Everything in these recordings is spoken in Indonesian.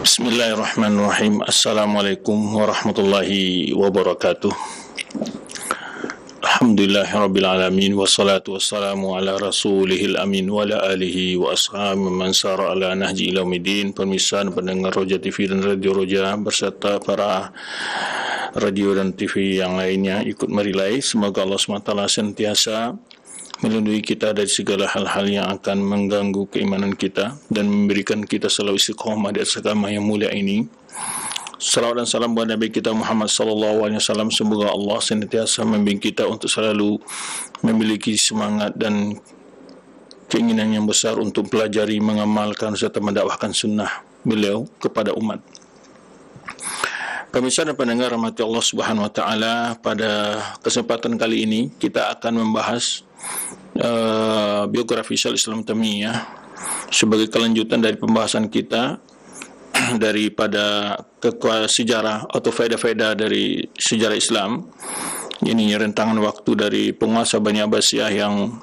Bismillahirrahmanirrahim. Assalamualaikum warahmatullahi wabarakatuh. Alhamdulillahirabbil alamin wassalatu wassalamu ala rasulihil amin wa ala alihi wa ashabihi man sara ala nahji ila yaumil. Pemirsa dan pendengar Roja TV dan Radio Roja berserta para radio dan TV yang lainnya ikut merilai, semoga Allah SWT sentiasa melindungi kita dari segala hal-hal yang akan mengganggu keimanan kita dan memberikan kita selalu istiqomah di atas agama yang mulia ini. Salawat dan salam buat Nabi kita Muhammad sallallahu alaihi wasallam. Semoga Allah senantiasa membimbing kita untuk selalu memiliki semangat dan keinginan yang besar untuk pelajari, mengamalkan serta mendakwahkan sunnah beliau kepada umat. Pemirsa dan pendengar rahmati Allah Subhanahu wa taala, pada kesempatan kali ini kita akan membahas biografi Syekhul Islam Taimiyah sebagai kelanjutan dari pembahasan kita daripada sejarah atau faedah-faedah dari sejarah Islam. Ini rentangan waktu dari penguasa Bani Abbasiyah yang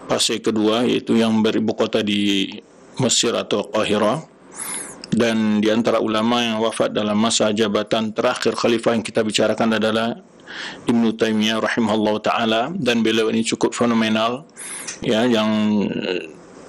fase kedua, yaitu yang beribu kota di Mesir atau Qahirah, dan di antara ulama yang wafat dalam masa jabatan terakhir khalifah yang kita bicarakan adalah Ibnu Taimiyah rahimahullah ta'ala. Dan beliau ini cukup fenomenal, ya, yang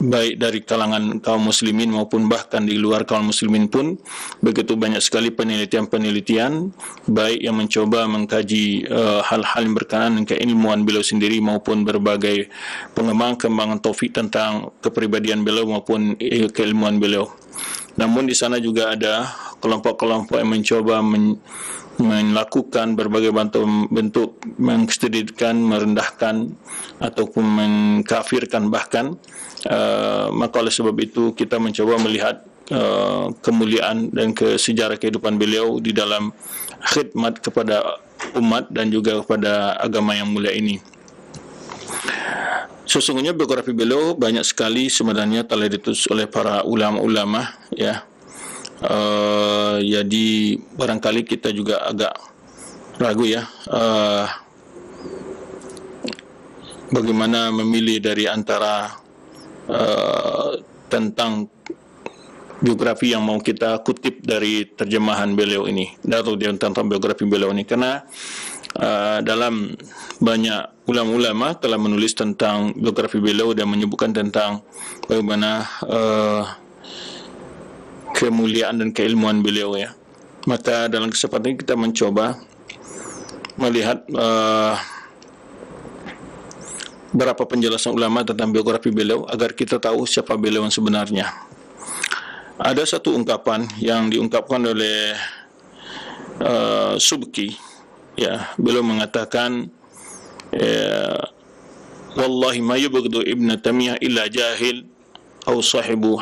baik dari kalangan kaum muslimin maupun bahkan di luar kaum muslimin pun begitu banyak sekali penelitian-penelitian baik yang mencoba mengkaji hal-hal yang berkenaan dengan keilmuan beliau sendiri maupun berbagai pengembangan taufik tentang kepribadian beliau maupun keilmuan beliau. Namun di sana juga ada kelompok-kelompok yang mencoba melakukan berbagai bentuk mengstudidkan, merendahkan ataupun mengkafirkan bahkan. Maka oleh sebab itu kita mencoba melihat kemuliaan dan sejarah kehidupan beliau di dalam khidmat kepada umat dan juga kepada agama yang mulia ini. Sesungguhnya biografi beliau banyak sekali sebenarnya telah ditulis oleh para ulama-ulama, ya. Jadi barangkali kita juga agak ragu, ya, bagaimana memilih dari antara tentang biografi yang mau kita kutip dari terjemahan beliau ini atau tentang biografi beliau ini, karena dalam banyak ulama-ulama telah menulis tentang biografi beliau dan menyebutkan tentang bagaimana kemuliaan dan keilmuan beliau, ya. Maka dalam kesempatan ini kita mencoba melihat berapa penjelasan ulama tentang biografi beliau agar kita tahu siapa beliau yang sebenarnya. Ada satu ungkapan yang diungkapkan oleh Subki, ya, beliau mengatakan, wallahi ma yubghadu Ibnu Taimiyah illa jahil atau sahibu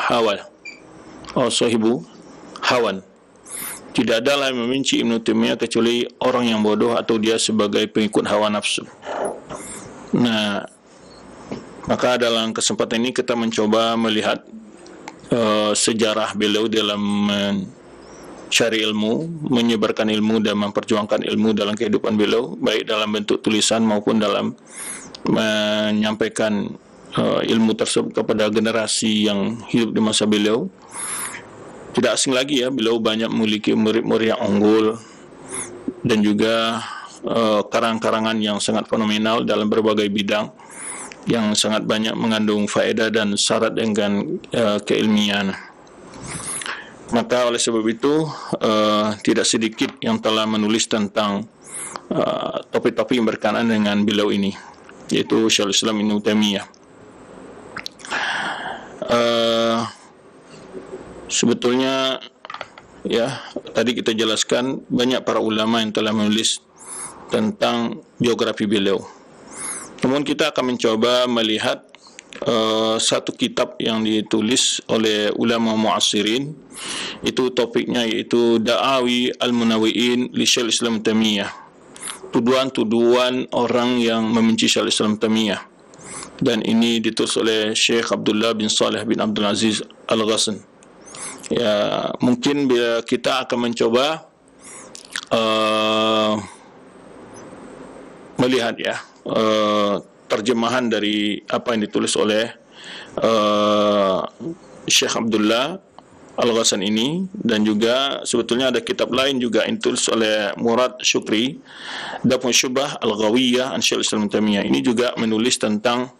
hawan. Tidak adalah yang membenci Ibnu Taimiyah kecuali orang yang bodoh atau dia sebagai pengikut hawa nafsu. Nah, maka dalam kesempatan ini kita mencoba melihat sejarah beliau dalam mencari ilmu, menyebarkan ilmu dan memperjuangkan ilmu dalam kehidupan beliau, baik dalam bentuk tulisan maupun dalam menyampaikan ilmu tersebut kepada generasi yang hidup di masa beliau. Tidak asing lagi, ya, beliau banyak memiliki murid-murid yang unggul dan juga karang-karangan yang sangat fenomenal dalam berbagai bidang yang sangat banyak mengandung faedah dan syarat dengan keilmian. Maka oleh sebab itu tidak sedikit yang telah menulis tentang topik-topik yang berkenaan dengan beliau ini, yaitu Syekhul Islam Ibnu Taimiyah. Sebetulnya, ya, tadi kita jelaskan banyak para ulama yang telah menulis tentang biografi beliau. Namun kita akan mencoba melihat satu kitab yang ditulis oleh ulama mu'asirin. Itu topiknya yaitu Da'awi al-Munawwi'in li Syekhul Islam Taimiyah, tuduhan-tuduhan orang yang membenci Syekhul Islam Taimiyah. Dan ini ditulis oleh Syekh Abdullah bin Saleh bin Abdul Aziz Al-Ghassan. Ya, mungkin bila kita akan mencoba melihat, ya, terjemahan dari apa yang ditulis oleh Syekh Abdullah Al-Ghassan ini, dan juga sebetulnya ada kitab lain juga yang ditulis oleh Murad Syukri, Daf'u Syubhah Al-Ghawiyah an Syekhul Islam Taimiyah. Ini juga menulis tentang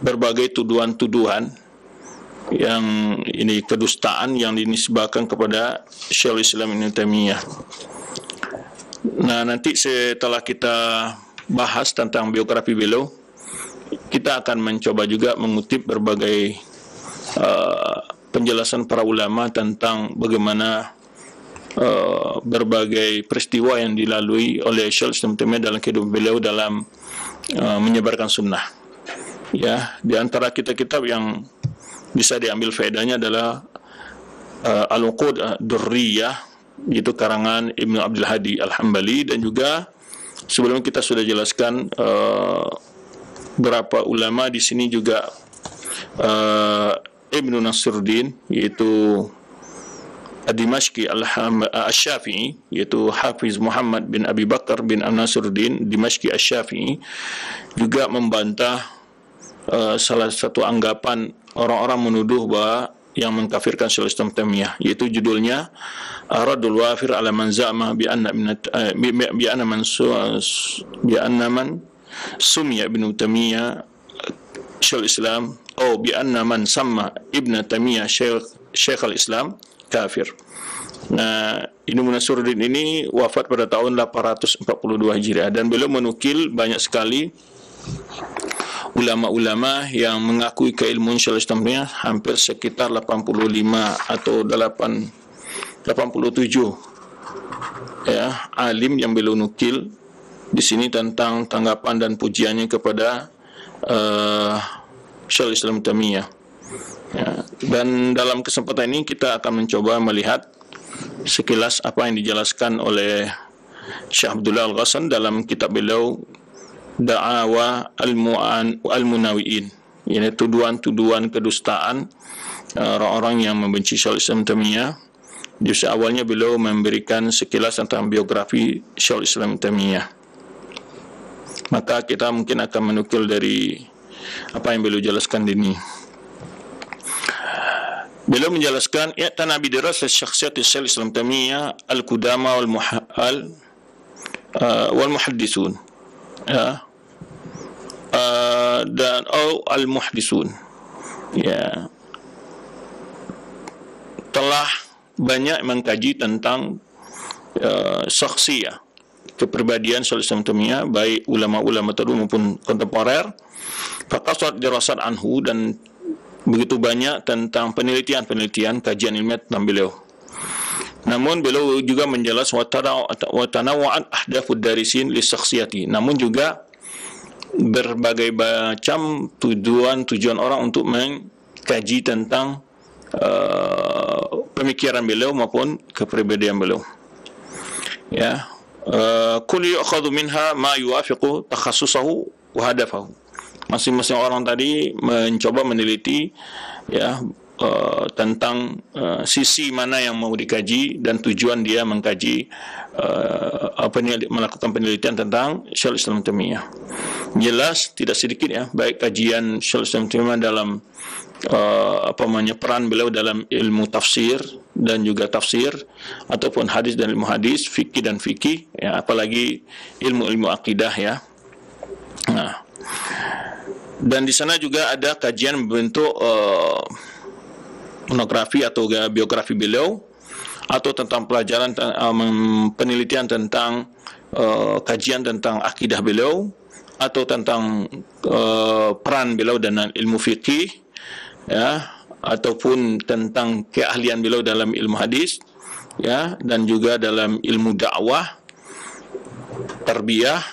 berbagai tuduhan-tuduhan yang ini kedustaan yang dinisbahkan kepada Syekhul Islam Ibnu Taimiyah. Nah, nanti setelah kita bahas tentang biografi beliau, kita akan mencoba juga mengutip berbagai penjelasan para ulama tentang bagaimana berbagai peristiwa yang dilalui oleh Syekhul Islam Taimiyah dalam kehidupan beliau dalam menyebarkan sunnah. Ya, di antara kitab-kitab yang bisa diambil faedahnya adalah Al-Uqud Durriyah, itu karangan Ibnu Abdul Hadi Al-Hambali, dan juga sebelum kita sudah jelaskan berapa ulama di sini juga Ibnu Nasruddin, yaitu Dimashqi Al-Syafi'i, yaitu Hafiz Muhammad bin Abi Bakar bin Nasruddin Dimashqi Al-Syafi'i, juga membantah salah satu anggapan orang-orang menuduh bahwa yang mengkafirkan Syekhul Islam Taimiyah, yaitu judulnya Radul Wafir ala man za'ama bi anna man sumya Ibnu Taimiyah Syekhul Islam, atau bi anna man samma Ibnu Taimiyah Syekhul Islam kafir. Nah, Ibnu Nasruddin ini wafat pada tahun 842 Hijriah, dan beliau menukil banyak sekali ulama-ulama yang mengakui keilmuan Syekhul Islam Taimiyah, hampir sekitar 85 atau 87 ya alim yang beliau nukil di sini tentang tanggapan dan pujiannya kepada Syekhul Islam Taimiyah. Ya, dan dalam kesempatan ini kita akan mencoba melihat sekilas apa yang dijelaskan oleh Syekh Abdullah Al-Ghassan dalam kitab beliau Da'awa Al-Munawi'in, ini tuduhan-tuduhan kedustaan orang-orang yang membenci Syekhul Islam Taimiyah. Justru awalnya beliau memberikan sekilas tentang biografi Syekhul Islam Taimiyah. Maka kita mungkin akan menukil dari apa yang beliau jelaskan ini. Beliau menjelaskan i'tana bi dirasat syakhsiyat Syekhul Islam Taimiyah al-qudama wal muhaddisun, ya, dan al-muhdisun, ya, telah banyak mengkaji tentang syakhsiyah, kepribadian Syekhul Islam Taimiyah, baik ulama-ulama terdahulu maupun kontemporer. Faqasad dirasat anhu, dan begitu banyak tentang penelitian kajian ilmiah tentang beliau. Namun beliau juga menjelaskan wa tanawwa'at ahdafud darisin li syakhsiyati, namun juga berbagai macam tujuan orang untuk mengkaji tentang pemikiran beliau maupun kepribadian beliau. Ya, kullu yu'khadhu minha ma yuwafiqu takhassusahu wa hadafahu. Masing-masing orang tadi mencoba meneliti, ya, tentang sisi mana yang mau dikaji dan tujuan dia mengkaji melakukan penelitian tentang Syekhul Islam Taimiyah. Jelas tidak sedikit, ya, baik kajian Syekhul Islam Taimiyah dalam peran beliau dalam ilmu tafsir dan juga tafsir, ataupun hadis dan ilmu hadis, fikih dan fikih, ya, apalagi ilmu-ilmu akidah, ya. Nah, dan di sana juga ada kajian berbentuk monografi atau biografi beliau, atau tentang pelajaran penelitian tentang kajian tentang akidah beliau, atau tentang peran beliau dalam ilmu fikih, ya, ataupun tentang keahlian beliau dalam ilmu hadis, ya, dan juga dalam ilmu dakwah, tarbiyah,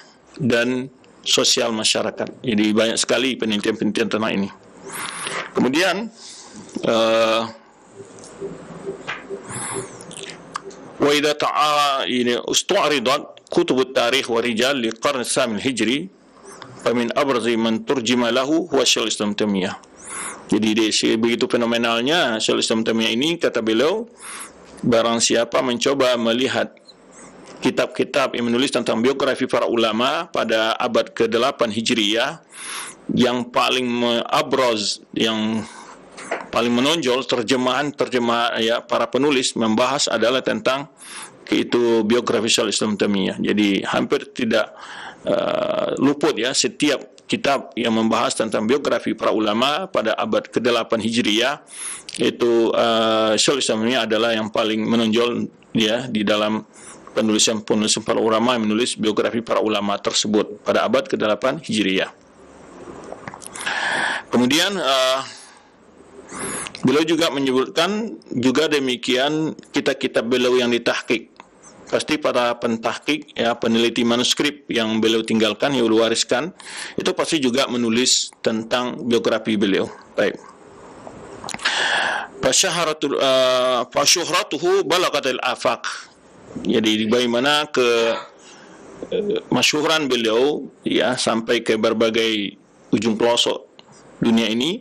dan sosial masyarakat. Jadi banyak sekali penelitian-penelitian tentang ini. Kemudian wa idza ta'a ustu'ridat kutub at-tarikh wa rijal li qarn as-samin hijri fa min abrazi man turjima lahu huwa Syekhul Islam Taimiyah. Jadi begitu fenomenalnya Syekhul Islam Taimiyah ini, kata beliau, barang siapa mencoba melihat kitab-kitab yang menulis tentang biografi para ulama pada abad ke-8 Hijriyah, yang paling abroz, yang paling menonjol terjemahan ya para penulis membahas adalah tentang itu biografi Syaikhul Islam Taimiyah. Jadi hampir tidak luput ya setiap kitab yang membahas tentang biografi para ulama pada abad ke-8 Hijriyah, itu Syaikhul Islam Taimiyah adalah yang paling menonjol ya di dalam penulisan para ulama yang menulis biografi para ulama tersebut pada abad ke-8 Hijriyah. Kemudian beliau juga menyebutkan juga demikian kitab-kitab beliau yang ditahqiq. Pasti para pentahqiq ya, peneliti manuskrip yang beliau tinggalkan, yang beliau wariskan, itu pasti juga menulis tentang biografi beliau. Baik. Fasyuhratuhu balagatil afaq. Jadi bagaimana masyhuran beliau ya sampai ke berbagai ujung pelosok dunia ini.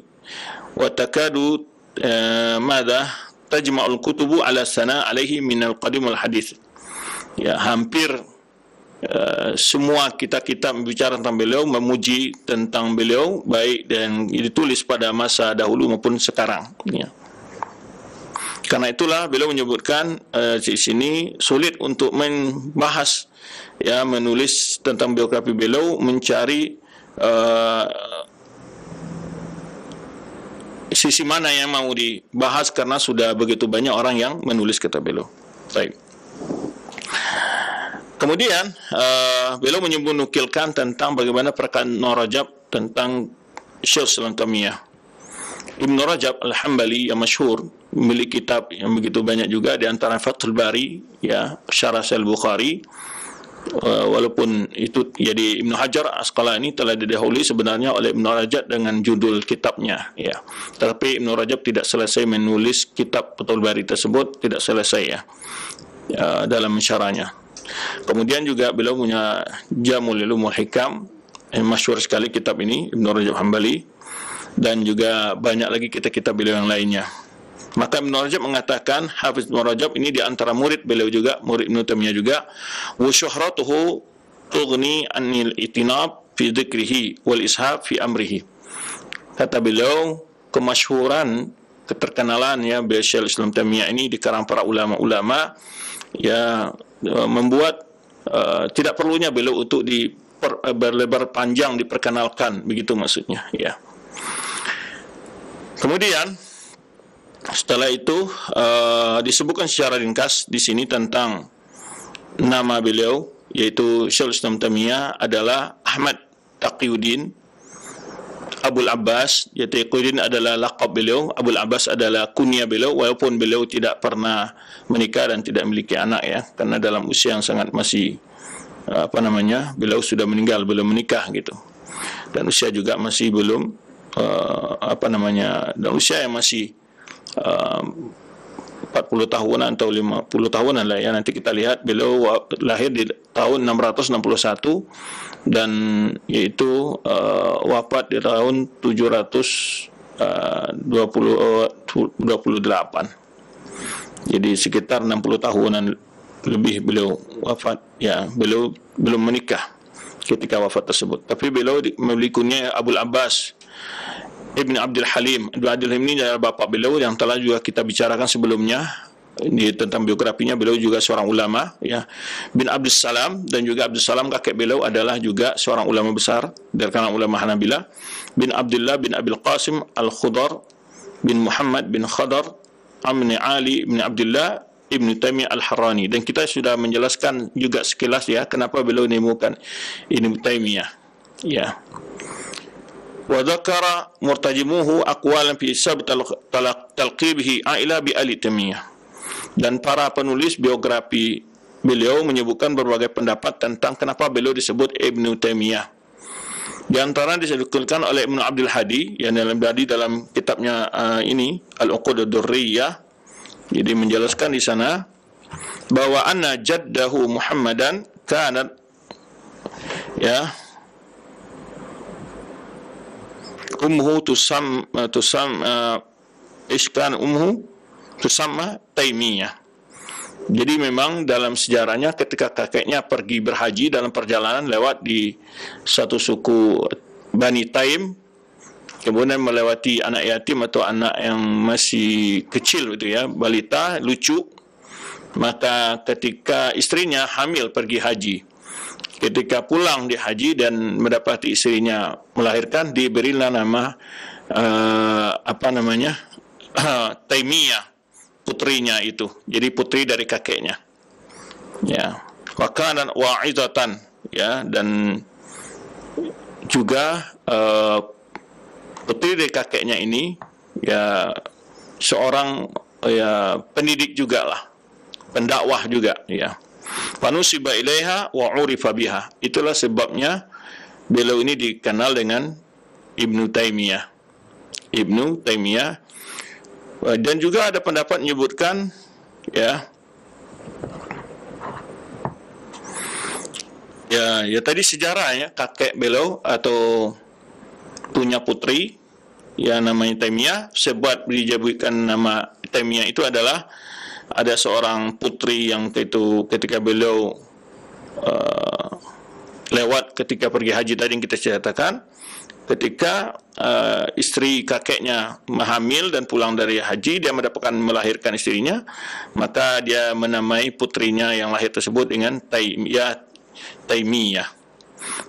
Wa takadu tajma'ul kutubu ala sana alaihi min al-qadim wal hadis. Ya, hampir semua kitab-kitab bicara tentang beliau, memuji tentang beliau, baik dan ditulis pada masa dahulu maupun sekarang ya. Karena itulah beliau menyebutkan di sini sulit untuk membahas ya, menulis tentang biografi beliau, mencari sisi mana yang mau dibahas karena sudah begitu banyak orang yang menulis kitab beliau. Baik. Kemudian beliau menukilkan tentang bagaimana perkataan Ibnu Rajab tentang Syaikhul Islam Taimiyah. Ibnu Rajab Al-Hambali yang masyhur memiliki kitab yang begitu banyak juga, di antara Fathul Bari ya, Syarah Sahih Bukhari. Walaupun itu jadi Ibnu Hajar Asqalani telah didahului sebenarnya oleh Ibnu Rajab dengan judul kitabnya ya. Tetapi Ibnu Rajab tidak selesai menulis kitab Fathul Bari tersebut, tidak selesai ya dalam syarahnya. Kemudian juga beliau punya Jamul Ulumul Hikam, yang masyhur sekali kitab ini Ibnu Rajab Hambali, dan juga banyak lagi kitab-kitab beliau yang lainnya. Maka Ibnu Rajab mengatakan, Hafiz Ibnu Rajab ini di antara murid beliau juga, murid Ibnu Taimiyah juga, wa syuhratuhu tughni anil itinab fi dzikrihi wal ishab fi amrihi. Kata beliau, kemasyhuran, keterkenalan ya Syaikhul Islam Taimiyah ini di kalangan para ulama-ulama ya membuat tidak perlunya beliau untuk berlebar panjang diperkenalkan, begitu maksudnya ya. Kemudian setelah itu disebutkan secara ringkas di sini tentang nama beliau, yaitu Syaikhul Islam Taimiyah adalah Ahmad Taqiyuddin Abul Abbas. Ya, Taqiyuddin adalah laqab beliau, Abul Abbas adalah kunyah beliau, walaupun beliau tidak pernah menikah dan tidak memiliki anak ya, karena dalam usia yang sangat masih beliau sudah meninggal, belum menikah gitu, dan usia juga masih belum dan usia yang masih 40 tahunan atau 50 tahunan lah ya. Nanti kita lihat beliau lahir di tahun 661 dan yaitu wafat di tahun 728. Jadi sekitar 60 tahunan lebih beliau wafat ya. Beliau belum menikah ketika wafat tersebut. Tapi beliau memiliki kunyah Abul Abbas Ibn Abdul Halim. Ibn Abdul Halim ini adalah bapak beliau yang telah juga kita bicarakan sebelumnya tentang biografinya. Beliau juga seorang ulama ya. Bin Abdul Salam, dan juga Abdul Salam kakek beliau adalah juga seorang ulama besar dari kalangan ulama Hanabilah. Bin Abdullah bin Abil Qasim Al-Khudar bin Muhammad bin Khadar Amni Ali bin Abdullah Ibn Taimiyah Al-Harrani. Dan kita sudah menjelaskan juga sekilas ya kenapa beliau menemukan Ibn Taimiyah ya. Wa dzakara murtajimuhu aqwalan fi sabab talqibihi a'ila bi Ali Taimiyah. Dan para penulis biografi beliau menyebutkan berbagai pendapat tentang kenapa beliau disebut Ibnu Taimiyah. Di antara disebutkan oleh Ibnu Abdul Hadi yang dalam kitabnya ini Al-Uqud Ad-Durriyah. Jadi menjelaskan di sana bahwa anna jaddahu Muhammadan kanat ya ummuhu tusamma Taimiyah. Jadi memang dalam sejarahnya ketika kakeknya pergi berhaji dalam perjalanan lewat di satu suku Bani Taim, kemudian melewati anak yatim atau anak yang masih kecil itu ya, balita, lucu, maka ketika istrinya hamil pergi haji, ketika pulang di haji dan mendapati istrinya melahirkan, diberilah nama Taimiyah, putrinya itu. Jadi putri dari kakeknya. Ya, wakanan wa'izatan, ya, dan juga putri dari kakeknya ini ya seorang ya pendidik juga lah, pendakwah juga ya. Fanusiba ilaiha wa urifa biha. Itulah sebabnya beliau ini dikenal dengan Ibnu Taimiyah. Ibnu Taimiyah. Dan juga ada pendapat menyebutkan ya tadi sejarahnya kakek beliau atau punya putri yang namanya Taimiyah, sebab dijadikan nama Taimiyah itu adalah ada seorang putri yang itu ketika beliau lewat ketika pergi haji tadi yang kita ceritakan, ketika istri kakeknya hamil dan pulang dari haji, dia mendapatkan melahirkan istrinya, maka dia menamai putrinya yang lahir tersebut dengan Taimiyah.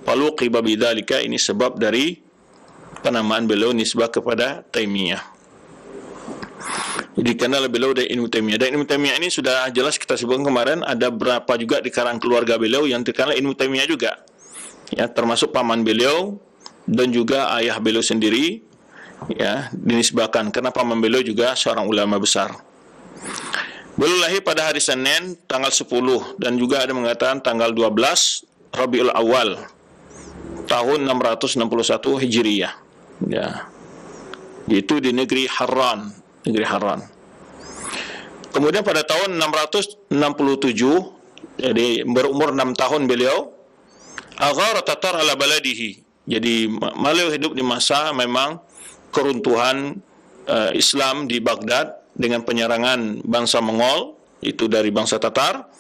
Faluqiba bidzalika, ini sebab dari penamaan beliau nisbah kepada Taimiyah. Jadi kenal beliau dari Ibnu Taimiyah. Dan Ibnu Taimiyah ini sudah jelas kita sebutkan kemarin, ada berapa juga di kalangan keluarga beliau yang terkenal Ibnu Taimiyah juga. Ya, termasuk paman beliau dan juga ayah beliau sendiri ya dinisbahkan karena paman beliau juga seorang ulama besar. Beliau lahir pada hari Senin tanggal 10 dan juga ada mengatakan tanggal 12 Rabiul Awal tahun 661 Hijriyah. Ya. Itu di negeri Harran, Kemudian pada tahun 667, jadi berumur 6 tahun beliau, aghara Tatar ala baladihi. Jadi beliau hidup di masa memang keruntuhan Islam di Baghdad dengan penyerangan bangsa Mongol, itu dari bangsa Tatar.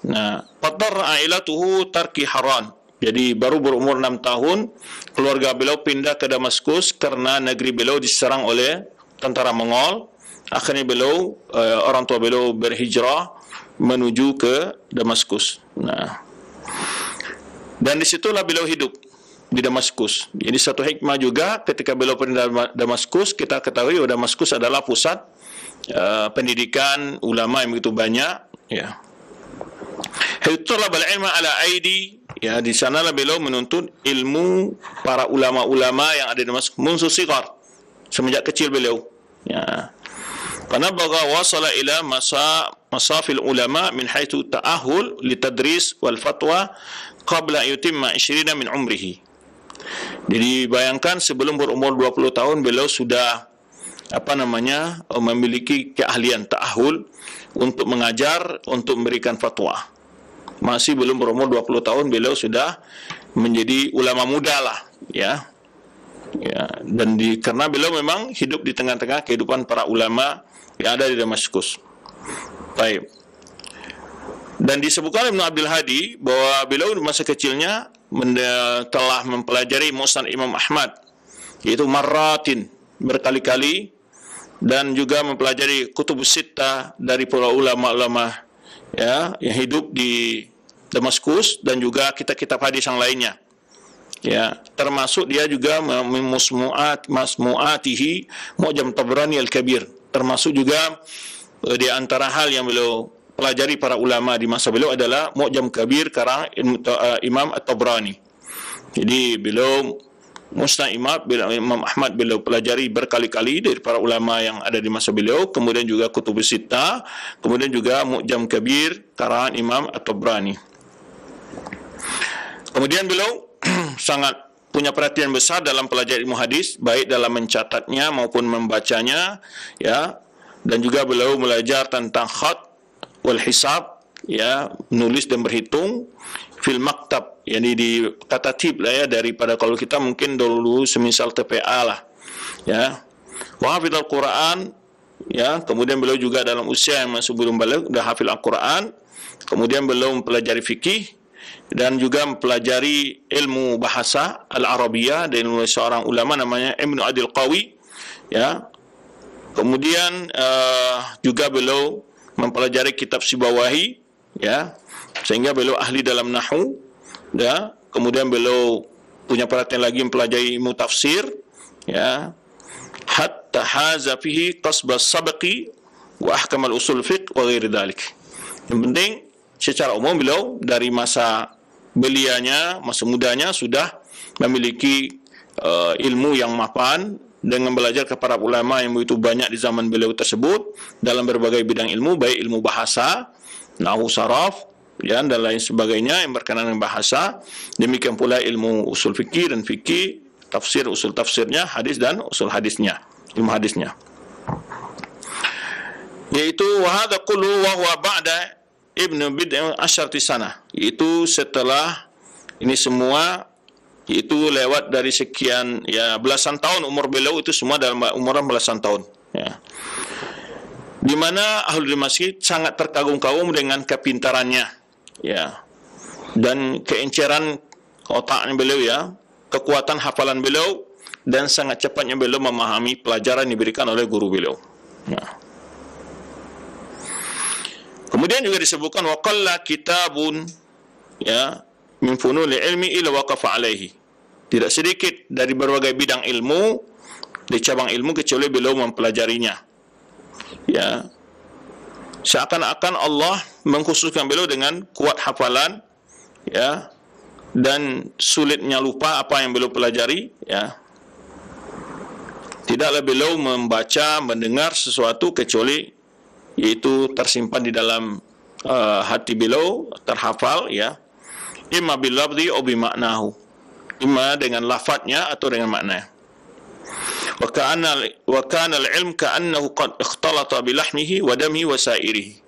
Nah, fatarra ailatuhu tarki Harran. Jadi baru berumur 6 tahun, keluarga beliau pindah ke Damaskus karena negeri beliau diserang oleh tentara Mongol. Akhirnya beliau, orang tua beliau berhijrah menuju ke Damaskus. Nah, dan disitulah beliau hidup di Damaskus. Jadi satu hikmah juga ketika beliau pindah Damaskus, kita ketahui bahwa Damaskus adalah pusat pendidikan ulama yang begitu banyak. Ya. Hitullah bal ilma ala aidi. Ya, di sanalah beliau menuntut ilmu para ulama-ulama yang ada di Damaskus munzu sigar, semenjak kecil beliau. Ya. Karena baga wasala ila masafil ulama min haitsu ta'ahul litadris wal fatwa qabla yutimma 20 min umrihi. Jadi bayangkan sebelum berumur 20 tahun beliau sudah memiliki keahlian ta'ahul untuk mengajar, untuk memberikan fatwa. Masih belum berumur 20 tahun beliau sudah menjadi ulama muda lah, ya. Ya, dan karena beliau memang hidup di tengah-tengah kehidupan para ulama yang ada di Damaskus. Baik. Dan disebutkan Ibnu Abdul Hadi bahwa beliau di masa kecilnya telah mempelajari Musnad Imam Ahmad, yaitu marratin, berkali-kali, dan juga mempelajari Kutubus Sittah dari para ulama-ulama ya yang hidup di Damaskus, dan juga kitab-kitab hadis yang lainnya. Ya, termasuk dia juga masmu'atihi Mu'jam Tabrani Al-Kabir, termasuk juga di antara hal yang beliau pelajari para ulama di masa beliau adalah Mu'jam Kabir karang Imam At-Tabrani. Jadi beliau Musnad Imam Ahmad beliau pelajari berkali-kali dari para ulama yang ada di masa beliau, kemudian juga Kutubus Sittah, kemudian juga Mu'jam Kabir karangan Imam At-Tabrani. Kemudian beliau sangat punya perhatian besar dalam pelajari ilmu hadis, baik dalam mencatatnya maupun membacanya, ya. Dan juga beliau belajar tentang khat wal hisab, ya, menulis dan berhitung, fil maktab, yakni di katatib lah ya, daripada kalau kita mungkin dulu semisal TPA lah, ya. Wa hafidhal Quran, ya. Kemudian beliau juga dalam usia yang masih belum balik sudah hafil Al-Quran. Kemudian beliau mempelajari fikih, dan juga mempelajari ilmu bahasa Al-Arabiyah dan seorang ulama namanya Ibnu Adil Qawi, ya. Kemudian juga beliau mempelajari kitab Sibawahi, ya, sehingga beliau ahli dalam nahwu, ya. Kemudian beliau punya perhatian lagi mempelajari ilmu tafsir, ya, hatta haza fihi qasbas sabqi wa ahkam al-usul fiqh wa ghairi dhalik. Yang penting secara umum beliau dari masa belianya, masa mudanya sudah memiliki ilmu yang mapan dengan belajar kepada ulama yang begitu banyak di zaman beliau tersebut dalam berbagai bidang ilmu, baik ilmu bahasa, nahwu saraf, ya, dan lain sebagainya yang berkenaan dengan bahasa. Demikian pula ilmu usul fikih dan fikih, tafsir, usul tafsirnya, hadis dan usul hadisnya, ilmu hadisnya. Yaitu wahada kullu wa huwa ba'da ibnu bid'ah asyarti sana, yaitu setelah ini semua, yaitu lewat dari sekian, ya, belasan tahun umur beliau, itu semua dalam umur belasan tahun, ya. Di mana Ahlul Masjid sangat terkagum-kagum dengan kepintarannya, ya, dan keenceran otaknya beliau, ya, kekuatan hafalan beliau, dan sangat cepatnya beliau memahami pelajaran yang diberikan oleh guru beliau, ya. Kemudian juga disebutkan waqalla kitabun, ya, min funul ilmi ila waqafa alaihi. Tidak sedikit dari berbagai bidang ilmu, di cabang ilmu, kecuali beliau mempelajarinya, ya. Seakan-akan Allah mengkhususkan beliau dengan kuat hafalan, ya, dan sulitnya lupa apa yang beliau pelajari, ya. Tidaklah beliau membaca, mendengar sesuatu kecuali yaitu tersimpan di dalam hati beliau, terhafal, ya, imma bil lafzi au bi ma'nahu, imma dengan lafadznya atau dengan maknanya. Wa kana al-ilm ka'annahu qad ikhtalata bi lahmihi wa damihi wa sa'irihi.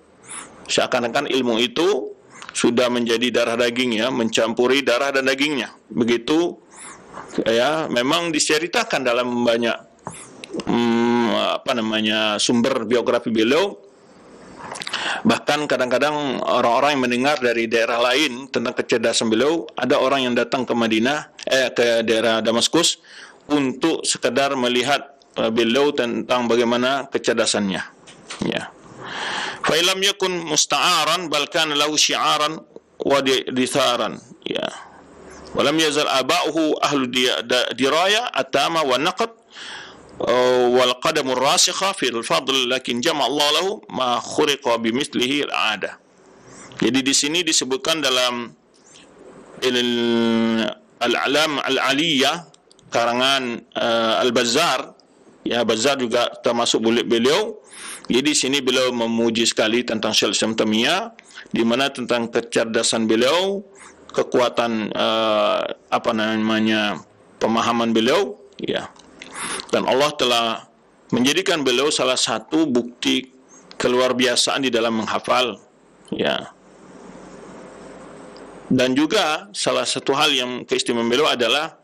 Seakan-akan ilmu itu sudah menjadi darah daging, ya, mencampuri darah dan dagingnya. Begitu, ya, memang diceritakan dalam banyak sumber biografi beliau. Bahkan kadang-kadang orang-orang yang mendengar dari daerah lain tentang kecerdasan beliau, ada orang yang datang ke Madinah, ke daerah Damaskus untuk sekedar melihat beliau tentang bagaimana kecerdasannya, ya. Fa illam yakun musta'aran bal kana lahu syi'aran wa ditharan, ya. Wa lam yazal aba'uhu ahlu diraya atama wa naqd wal qadamur rasikha fil fadl, lakin jama' Allah lahu ma khuriqa bimithlihi al-'ada. Jadi di sini disebutkan dalam al-alam al-aliyah karangan al-Bazzar, ya, Bazzar juga termasuk beliau. Jadi di sini beliau memuji sekali tentang Syekh Islam Taimiyah, di mana tentang kecerdasan beliau, kekuatan pemahaman beliau, ya. Dan Allah telah menjadikan beliau salah satu bukti keluar biasaan di dalam menghafal, ya. Dan juga salah satu hal yang keistimewaan beliau adalah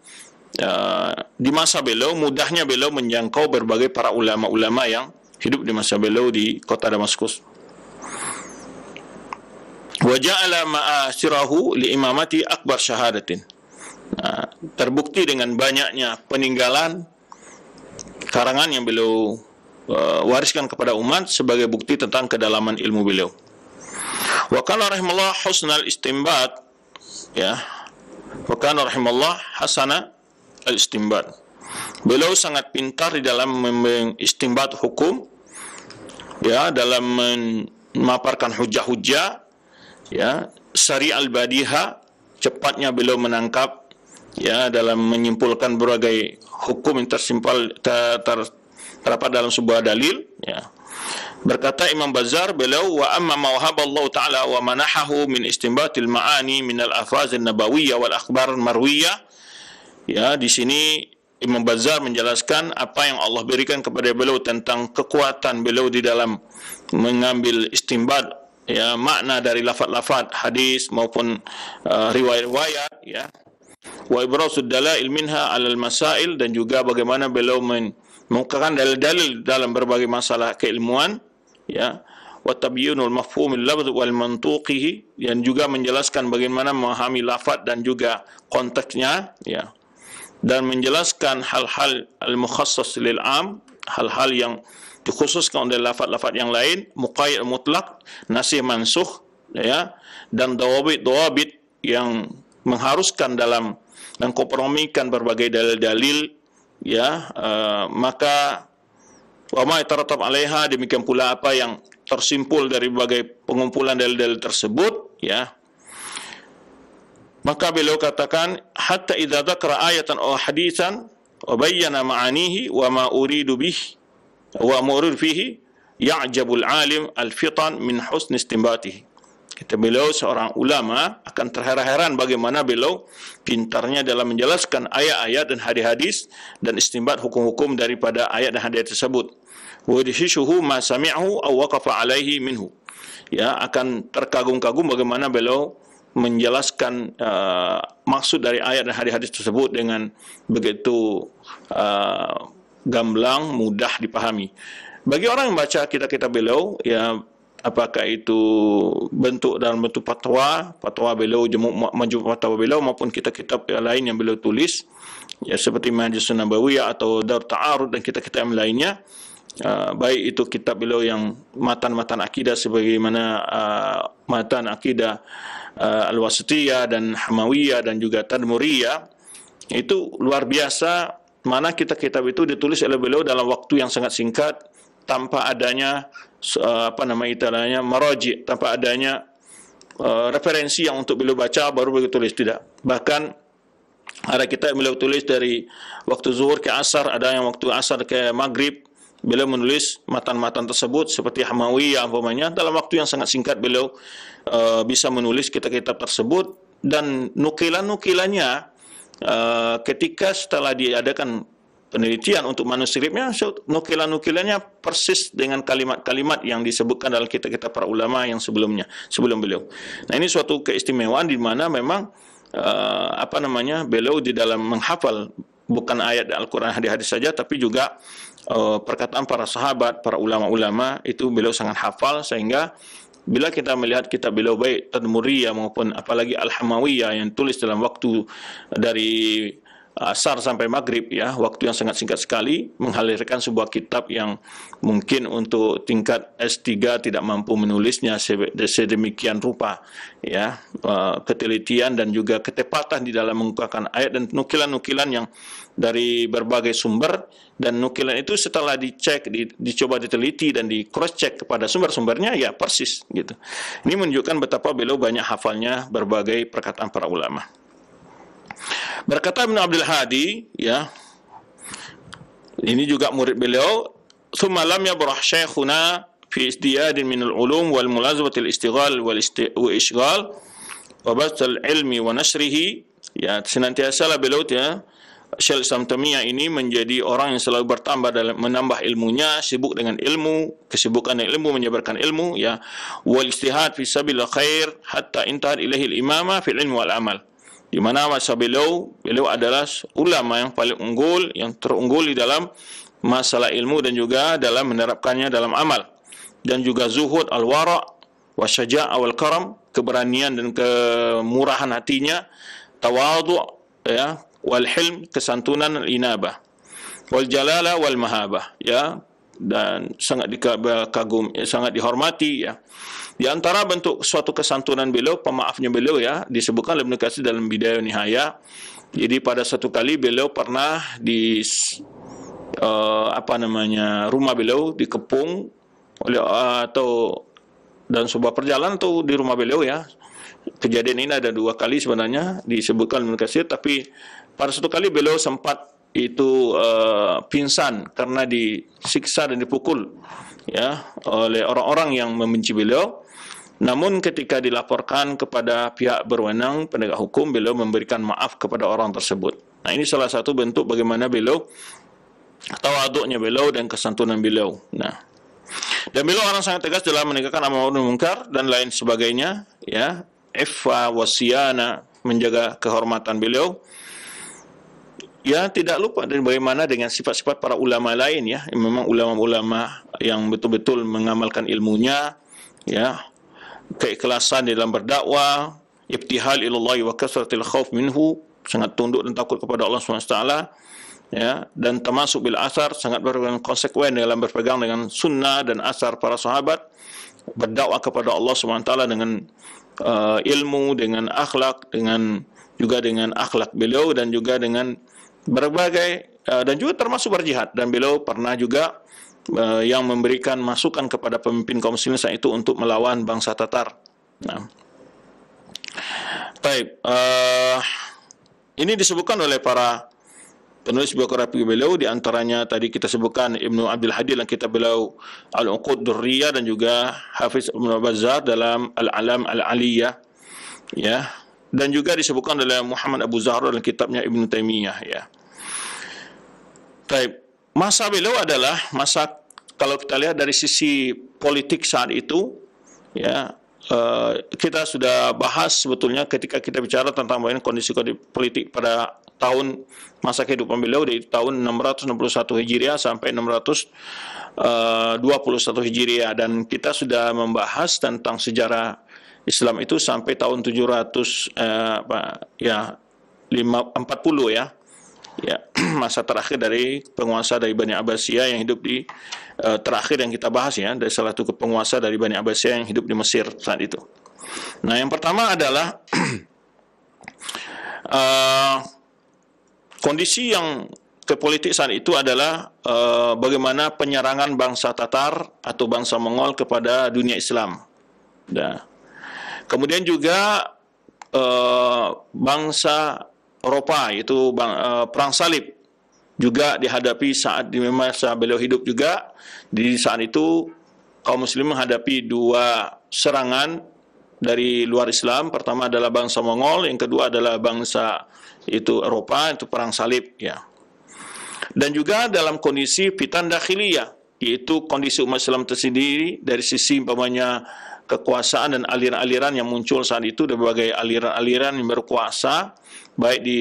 di masa beliau, mudahnya beliau menjangkau berbagai para ulama-ulama yang hidup di masa beliau di kota Damaskus. Wa ja'ala ma'asirahu li imamati akbar syahadatin. Terbukti dengan banyaknya peninggalan karangan yang beliau wariskan kepada umat sebagai bukti tentang kedalaman ilmu beliau. Wa kana rahimallahu husnal istinbat, ya. Wa kana rahimallahu hasana al-istinbat. Beliau sangat pintar di dalam mengistinbat hukum, ya, dalam memaparkan hujah-hujah, ya, sari al-badiha, cepatnya beliau menangkap, ya, dalam menyimpulkan berbagai hukum yang terdapat dalam sebuah dalil, ya. Berkata Imam Bazzar, beliau, wa amma mawhaballahu ta'ala wa manahahu min istinbatil ma'ani min al-afaz an-nabawiyyah wal akhbar marwiyah. Ya, di sini Imam Bazzar menjelaskan apa yang Allah berikan kepada beliau tentang kekuatan beliau di dalam mengambil istinbat, ya, makna dari lafaz-lafaz hadis maupun riwayat-riwayat, ya. Wa ibrasud dalail minha 'alal masail, dan juga bagaimana beliau mengungkapkan dalil-dalil dalam berbagai masalah keilmuan, ya. wa tabyinul mafhumil lafz wal mantuqihi, yang juga menjelaskan bagaimana memahami lafaz dan juga konteksnya, ya, dan menjelaskan hal-hal al-mukhassas lil am, hal-hal yang dikhususkan oleh lafaz-lafaz yang lain, muqayyad mutlak, nasih mansukh, ya, dan dawabit yang mengharuskan dalam mengkompromikan berbagai dalil-dalil, ya, maka wa ma yatarattab 'alaiha, demikian pula apa yang tersimpul dari berbagai pengumpulan dalil-dalil tersebut, ya. Maka beliau katakan, hatta idza dzakara ayatan aw haditsan wa bayyana ma'anihi wa ma uridu bih wa murid fihi ya'jabul 'alim al-fitan min husni istinbatihi. Kata beliau, seorang ulama akan terheran-heran bagaimana beliau pintarnya dalam menjelaskan ayat-ayat dan hadis-hadis dan istinbat hukum-hukum daripada ayat dan hadis tersebut. Wa yadhishuhu ma sami'ahu aw waqafa alaihi minhu. Ya, akan terkagum-kagum bagaimana beliau menjelaskan maksud dari ayat dan hadis-hadis tersebut dengan begitu gamblang, mudah dipahami. Bagi orang yang baca kitab-kitab beliau, ya, apakah itu dalam bentuk fatwa beliau, majmu' fatwa beliau, maupun kitab-kitab lain yang beliau tulis, ya, seperti Majlis Nabawiyah atau Dar Ta'arud dan kitab-kitab yang lainnya, baik itu kitab beliau yang matan-matan akidah sebagaimana matan akidah Al-Wasitiyah dan Hamawiyah dan juga Tadmuriyah, itu luar biasa, mana kitab-kitab itu ditulis oleh beliau dalam waktu yang sangat singkat, tanpa adanya maraji', tanpa adanya referensi yang untuk beliau baca baru beliau tulis, tidak. Bahkan ada kitab beliau tulis dari waktu zuhur ke asar, ada yang waktu asar ke maghrib, beliau menulis matan-matan tersebut seperti Hamawiyah umpamanya, dalam waktu yang sangat singkat beliau bisa menulis kitab-kitab tersebut. Dan nukilan-nukilannya ketika setelah diadakan penelitian untuk manuskripnya, nukilan-nukilannya persis dengan kalimat-kalimat yang disebutkan dalam kitab-kitab para ulama yang sebelum beliau. Nah, ini suatu keistimewaan di mana memang beliau di dalam menghafal bukan ayat Al-Quran, hadis-hadis saja, tapi juga perkataan para sahabat, para ulama-ulama, itu beliau sangat hafal, sehingga bila kita melihat kitab beliau baik Tadmuriyah maupun apalagi Al-Hamawiyah yang tulis dalam waktu dari asar sampai maghrib, ya, waktu yang sangat singkat sekali, menghadirkan sebuah kitab yang mungkin untuk tingkat S3 tidak mampu menulisnya sedemikian rupa, ya, ketelitian dan juga ketepatan di dalam mengungkapkan ayat dan nukilan-nukilan yang dari berbagai sumber, dan nukilan itu setelah dicek, dicoba diteliti dan di cross check kepada sumber-sumbernya, ya, persis gitu. Ini menunjukkan betapa beliau banyak hafalnya berbagai perkataan para ulama. Berkata Ibn Abdul Hadi, ya, ini juga murid beliau, "Tsumma lam yabrah syekhuna fi isdiyadin min al-ulum wal mulazamati al-istighal wal ishghal wa bath al-ilmi wa nashrihi." Ya, senantiasalah beliau, ya, Syekh Islam Taimiyah ini menjadi orang yang selalu bertambah dalam menambah ilmunya, sibuk dengan ilmu, kesibukan dengan ilmu, menyebarkan ilmu, ya, wal istihad fi sabilil khair hatta intahat ilaihi al-imamah fil ilmi wal amal. Di mana masa beliau adalah ulama yang paling unggul, yang terunggul di dalam masalah ilmu dan juga dalam menerapkannya dalam amal. Dan juga zuhud, al-wara' wa syaja' wal karam, keberanian dan kemurahan hatinya, tawadhu', ya, wal hilm, kesantunan, al-inabah, wal jalala wal mahabah, ya, dan sangat dikagum, sangat dihormati, ya. Di antara bentuk suatu kesantunan beliau, pemaafnya beliau, ya, disebutkan oleh Ibnu Katsir dalam Bidayah Nihayah. Jadi pada satu kali beliau pernah di rumah beliau dikepung oleh dan sebuah perjalanan atau di rumah beliau, ya. Kejadian ini ada dua kali sebenarnya disebutkan oleh Ibnu Katsir, tapi pada satu kali beliau sempat itu pingsan karena disiksa dan dipukul, ya, oleh orang-orang yang membenci beliau. Namun ketika dilaporkan kepada pihak berwenang penegak hukum, beliau memberikan maaf kepada orang tersebut. Nah, ini salah satu bentuk bagaimana beliau, tawaduknya beliau dan kesantunan beliau. Nah, dan beliau orang sangat tegas dalam menegakkan amar ma'ruf munkar dan lain sebagainya, ya, iffa wasiyana, menjaga kehormatan beliau. Ya, tidak lupa dan bagaimana dengan sifat-sifat para ulama lain, ya, memang ulama-ulama yang betul-betul mengamalkan ilmunya, ya, keikhlasan dalam berdakwah, ibtihal ilallahi wa kasratil khauf minhu, sangat tunduk dan takut kepada Allah SWT, ya, dan termasuk bil asar, sangat konsekuen dalam berpegang dengan sunnah dan asar para sahabat, berdakwah kepada Allah SWT dengan ilmu, dengan akhlak, juga dengan akhlak beliau, dan juga dengan berbagai dan juga termasuk berjihad, dan beliau pernah juga yang memberikan masukan kepada pemimpin kaum muslimin saat itu untuk melawan bangsa Tatar. Nah, baik, ini disebutkan oleh para penulis biografi beliau, di antaranya tadi kita sebutkan Ibnu Abdul Hadi dalam kitab beliau Al-Uqud Durriyah, dan juga Hafiz Ibnu Bazzar dalam Al-Alam Al-Aliyah, ya, dan juga disebutkan oleh Muhammad Abu Zahra dalam kitabnya Ibnu Taimiyah, ya. Baik, masa beliau adalah masa, kalau kita lihat dari sisi politik saat itu, ya, kita sudah bahas sebetulnya ketika kita bicara tentang bagaimana kondisi politik pada tahun masa kehidupan beliau dari tahun 661 Hijriah sampai 621 Hijriah, dan kita sudah membahas tentang sejarah Islam itu sampai tahun 740 ya. Ya, masa terakhir dari penguasa dari Bani Abbasiyah yang hidup di terakhir yang kita bahas, ya, dari salah satu penguasa dari Bani Abbasiyah yang hidup di Mesir saat itu. Nah, yang pertama adalah kondisi yang kepolitik saat itu adalah bagaimana penyerangan bangsa Tatar atau bangsa Mongol kepada dunia Islam. Nah, kemudian juga bangsa Eropa, yaitu perang salib, juga dihadapi saat di masa beliau hidup juga. Di saat itu kaum muslimin menghadapi dua serangan dari luar Islam. Pertama adalah bangsa Mongol, yang kedua adalah bangsa itu Eropa, itu perang salib, ya. Dan juga dalam kondisi fitan dakhiliyah, yaitu kondisi umat Islam tersendiri dari sisi umpamanya kekuasaan dan aliran-aliran yang muncul saat itu, dari berbagai aliran-aliran yang berkuasa, baik di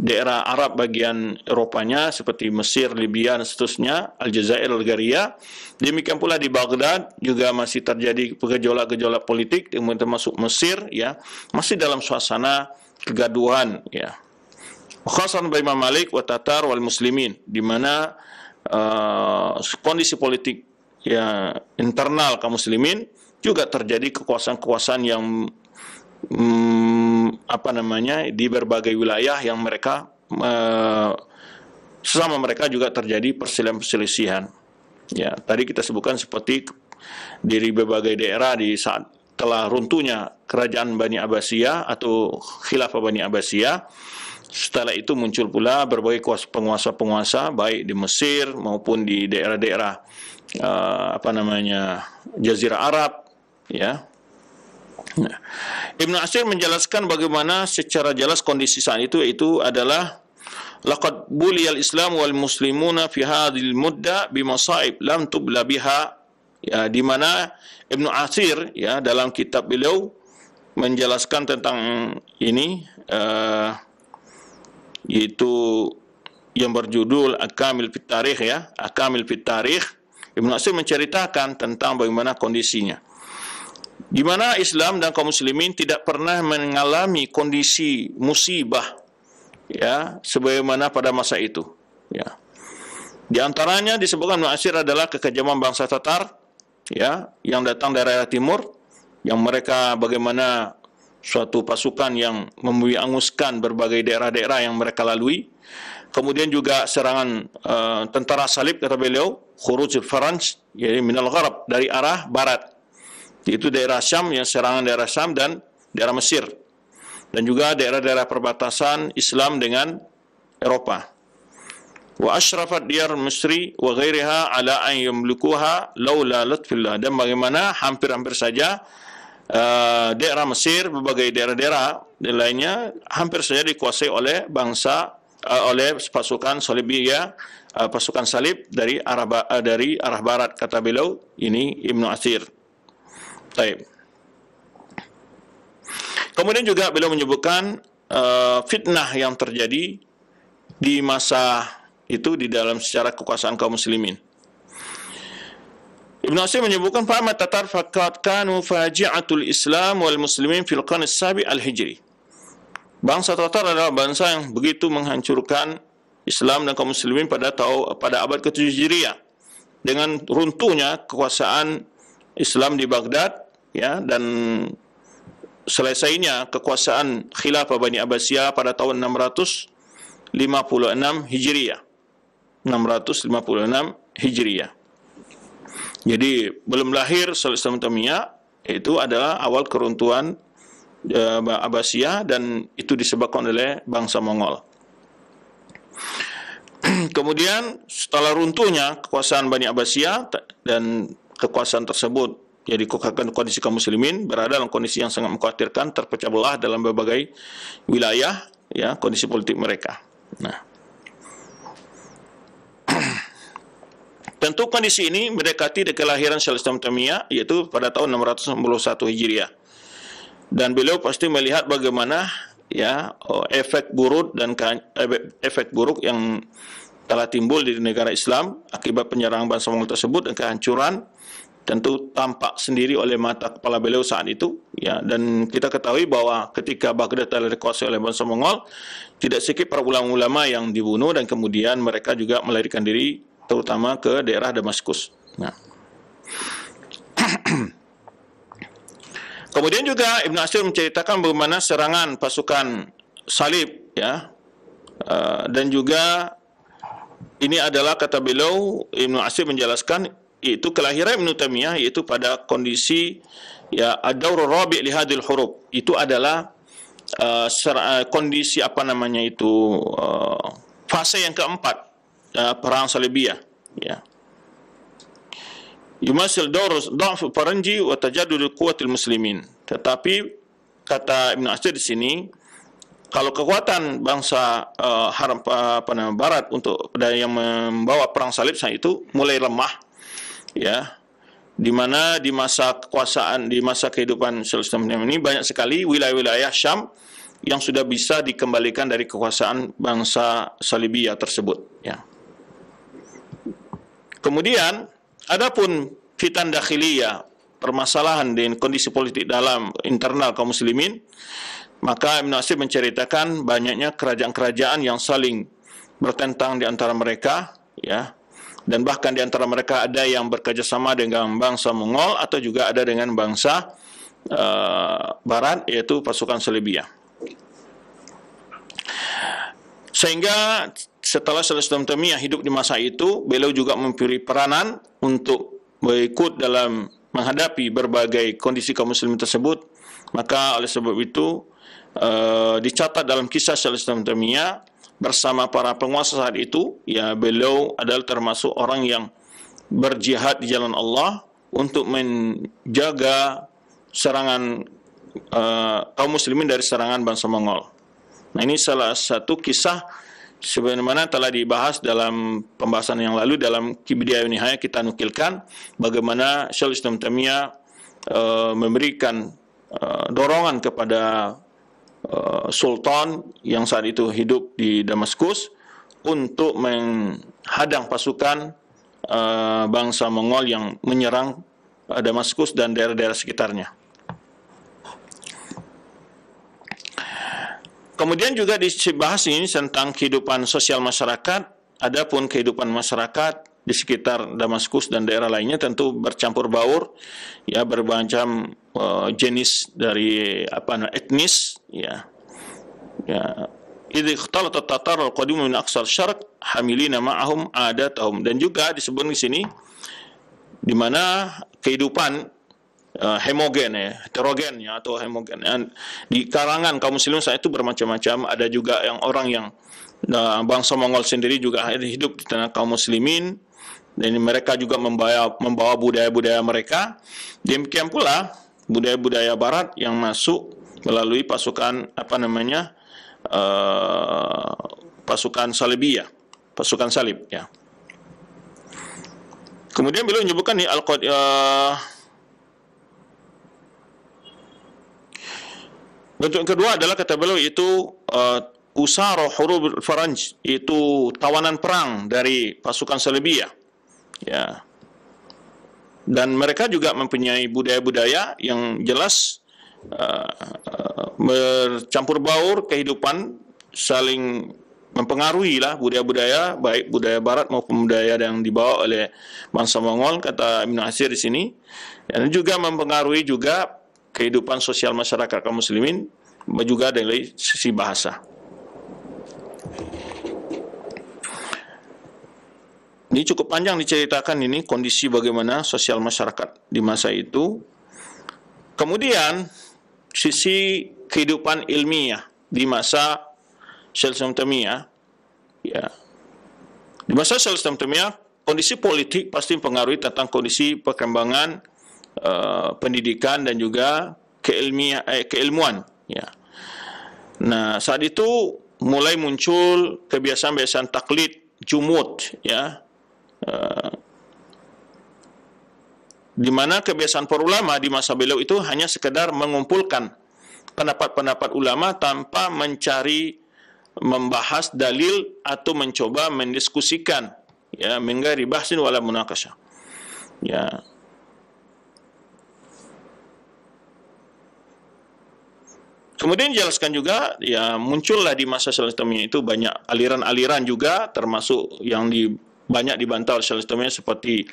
daerah Arab bagian Eropanya seperti Mesir, Libya, dan seterusnya, Aljazair, Algeria. Demikian pula di Baghdad juga masih terjadi gejolak-gejolak politik, termasuk Mesir, ya, masih dalam suasana kegaduhan, ya. Khasan Imam Malik wa Tatar wal Muslimin, di mana kondisi politik, ya, internal kaum muslimin juga terjadi kekuasaan-kekuasaan yang di berbagai wilayah yang mereka sesama mereka juga terjadi perselisihan. Ya, tadi kita sebutkan seperti dari berbagai daerah di saat telah runtuhnya kerajaan Bani Abbasiyah atau khilafah Bani Abbasiyah. Setelah itu muncul pula berbagai penguasa-penguasa baik di Mesir maupun di daerah-daerah Jazirah Arab, ya. Nah, Ibnu Atsir menjelaskan bagaimana secara jelas kondisi saat itu adalah laqad buliyal Islam wal muslimuna fi hadhil mudda bi masaib lam tubla biha, ya, di mana Ibnu Atsir, ya, dalam kitab beliau menjelaskan tentang ini, yaitu yang berjudul Akamil fit Tarikh, ya, Akamil fit Tarikh. Ibnu Atsir menceritakan tentang bagaimana kondisinya, di mana Islam dan kaum muslimin tidak pernah mengalami kondisi musibah, ya, sebagaimana pada masa itu, ya. Di antaranya disebutkan Ibnu Atsir adalah kekejaman bangsa Tatar, ya, yang datang dari arah timur, yang mereka bagaimana suatu pasukan yang menganguskan berbagai daerah-daerah yang mereka lalui. Kemudian juga serangan tentara salib, kata beliau, khuruj Faranj, yaitu minal gharab, dari arah barat, yaitu daerah Syam, yang serangan daerah Syam dan daerah Mesir, dan juga daerah-daerah perbatasan Islam dengan Eropa. Wa asyrafat diyar Misri wa ghairiha ala an yamlikuha laula lutfillah, dan bagaimana hampir-hampir saja daerah Mesir, berbagai daerah-daerah lainnya hampir saja dikuasai oleh oleh pasukan Salibiyah, pasukan salib dari arah barat, kata beliau ini Ibnu Atsir. Baik. Kemudian juga beliau menyebutkan fitnah yang terjadi di masa itu di dalam secara kekuasaan kaum muslimin. Ibn Asir menyebutkan fama tatar fakat kanu faji'atul Islam wal muslimin fil qarn as-sabi al-hijri. Bangsa Tatar adalah bangsa yang begitu menghancurkan Islam dan kaum muslimin pada abad ke-7 Hijriah dengan runtuhnya kekuasaan Islam di Baghdad, ya, dan selesainya kekuasaan Khilafah Bani Abbasiyah pada tahun 656 Hijriah. 656 Hijriah. Jadi belum lahir Islam Taimiyah, itu adalah awal keruntuhan Abbasiyah, dan itu disebabkan oleh bangsa Mongol. Kemudian setelah runtuhnya kekuasaan Bani Abbasiyah dan kekuasaan tersebut, jadi kondisi kaum muslimin berada dalam kondisi yang sangat mengkhawatirkan, terpecah belah dalam berbagai wilayah, ya, kondisi politik mereka. Nah, tentu kondisi ini mendekati kelahiran Syaikhul Islam Taimiyah, yaitu pada tahun 691 Hijriah. Dan beliau pasti melihat bagaimana, ya, efek buruk yang telah timbul di negara Islam akibat penyerangan bangsa Mongol tersebut, dan kehancuran tentu tampak sendiri oleh mata kepala beliau saat itu, ya. Dan kita ketahui bahwa ketika Baghdad telah dikuasai oleh bangsa Mongol, tidak sedikit para ulama-ulama yang dibunuh, dan kemudian mereka juga melarikan diri terutama ke daerah Damaskus. Nah, kemudian juga Ibn Asir menceritakan bagaimana serangan pasukan salib, ya, dan juga ini adalah, kata beliau, Ibn Asir menjelaskan, itu kelahiran Ibn Taimiyah yaitu pada kondisi, ya, ad-daur rabi' li hadhil hurub. Itu adalah kondisi fase yang keempat perang Salibiyah, ya. Yumasil daur dha'f faranji wa tajaddud quwwatil muslimin. Tetapi kata Ibn Asir di sini, kalau kekuatan bangsa Barat untuk yang membawa perang salib saat itu mulai lemah, ya, di mana di masa kekuasaan, di masa kehidupan Syaikhul Islam ini banyak sekali wilayah-wilayah Syam yang sudah bisa dikembalikan dari kekuasaan bangsa Salibiyah tersebut, ya. Kemudian adapun fitan dakhiliyah, permasalahan dan kondisi politik dalam internal kaum muslimin, maka Ibn Asir menceritakan banyaknya kerajaan-kerajaan yang saling bertentang di antara mereka, ya, dan bahkan di antara mereka ada yang bekerjasama dengan bangsa Mongol atau juga ada dengan bangsa Barat, yaitu pasukan Salibiyah. Sehingga setelah Syaikhul Islam Taimiyah hidup di masa itu, beliau juga memiliki peranan untuk berikut dalam menghadapi berbagai kondisi kaum muslimin tersebut. Maka oleh sebab itu dicatat dalam kisah Syaikhul Islam Taimiyah bersama para penguasa saat itu, ya, beliau adalah termasuk orang yang berjihad di jalan Allah untuk menjaga serangan kaum muslimin dari serangan bangsa Mongol. Nah, ini salah satu kisah sebagaimana telah dibahas dalam pembahasan yang lalu dalam Bidayah wa Nihayah. Kita nukilkan bagaimana Syaikhul Islam Taimiyah memberikan dorongan kepada Sultan yang saat itu hidup di Damaskus untuk menghadang pasukan bangsa Mongol yang menyerang Damaskus dan daerah-daerah sekitarnya. Kemudian juga dibahas ini tentang kehidupan sosial masyarakat. Adapun kehidupan masyarakat di sekitar Damaskus dan daerah lainnya tentu bercampur baur, ya, bermacam jenis dari etnis, ya. Ya, idh ikhtalat at-tatar al-qadim min aqsal syarq hamilina ma'ahum adatahum. Dan juga disebut di sini di mana kehidupan heterogen, ya, atau homogen. Di kalangan kaum muslimin saat itu bermacam-macam. Ada juga yang orang yang bangsa Mongol sendiri juga hidup di tengah kaum muslimin, dan mereka juga membawa budaya-budaya mereka. Demikian pula budaya-budaya Barat yang masuk melalui pasukan pasukan Salibiyah, pasukan salib, ya. Kemudian beliau menyebutkan nih bentuk kedua adalah, kata beliau, itu usara hurub faranj, itu tawanan perang dari pasukan Salibiyah, ya. dan mereka juga mempunyai budaya-budaya yang jelas bercampur baur kehidupan, saling mempengaruhi lah budaya-budaya, baik budaya barat maupun budaya yang dibawa oleh bangsa Mongol, kata Ibnu Asir di sini, dan juga mempengaruhi juga kehidupan sosial masyarakat kaum muslimin, juga dari sisi bahasa. Ini cukup panjang diceritakan ini kondisi bagaimana sosial masyarakat di masa itu. Kemudian sisi kehidupan ilmiah di masa Syekh Islam Taimiyah, ya. Di masa Syekh Islam Taimiyah, kondisi politik pasti mempengaruhi tentang kondisi perkembangan pendidikan dan juga keilmuan, ya. Nah, saat itu mulai muncul kebiasaan-kebiasaan taklid, jumud, ya. Di mana kebiasaan para ulama di masa beliau itu hanya sekedar mengumpulkan pendapat-pendapat ulama tanpa mencari, membahas dalil atau mencoba mendiskusikan, ya, min ghairi bahsin wala munaqashah, ya. Kemudian dijelaskan juga, ya, muncullah di masa Syekh Taimiyah itu banyak aliran-aliran juga, termasuk yang banyak dibantah oleh Syekh Taimiyah seperti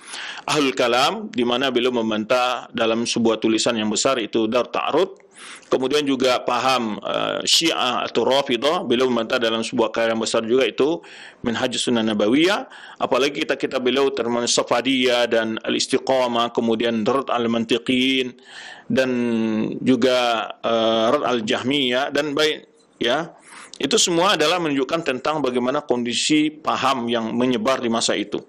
Ahlul Kalam, di mana beliau membantah dalam sebuah tulisan yang besar itu Dar Ta'arud. Kemudian juga paham Syiah atau Rafidah, beliau membantah dalam sebuah karya yang besar juga itu Minhajus Sunnah Nabawiyah. Apalagi kita beliau termasuk Safadiyah dan Al-Istiqamah, kemudian Rad al-Mantiqin, dan juga Rad al-Jahmiyah, dan baik, ya. Itu semua adalah menunjukkan tentang bagaimana kondisi paham yang menyebar di masa itu.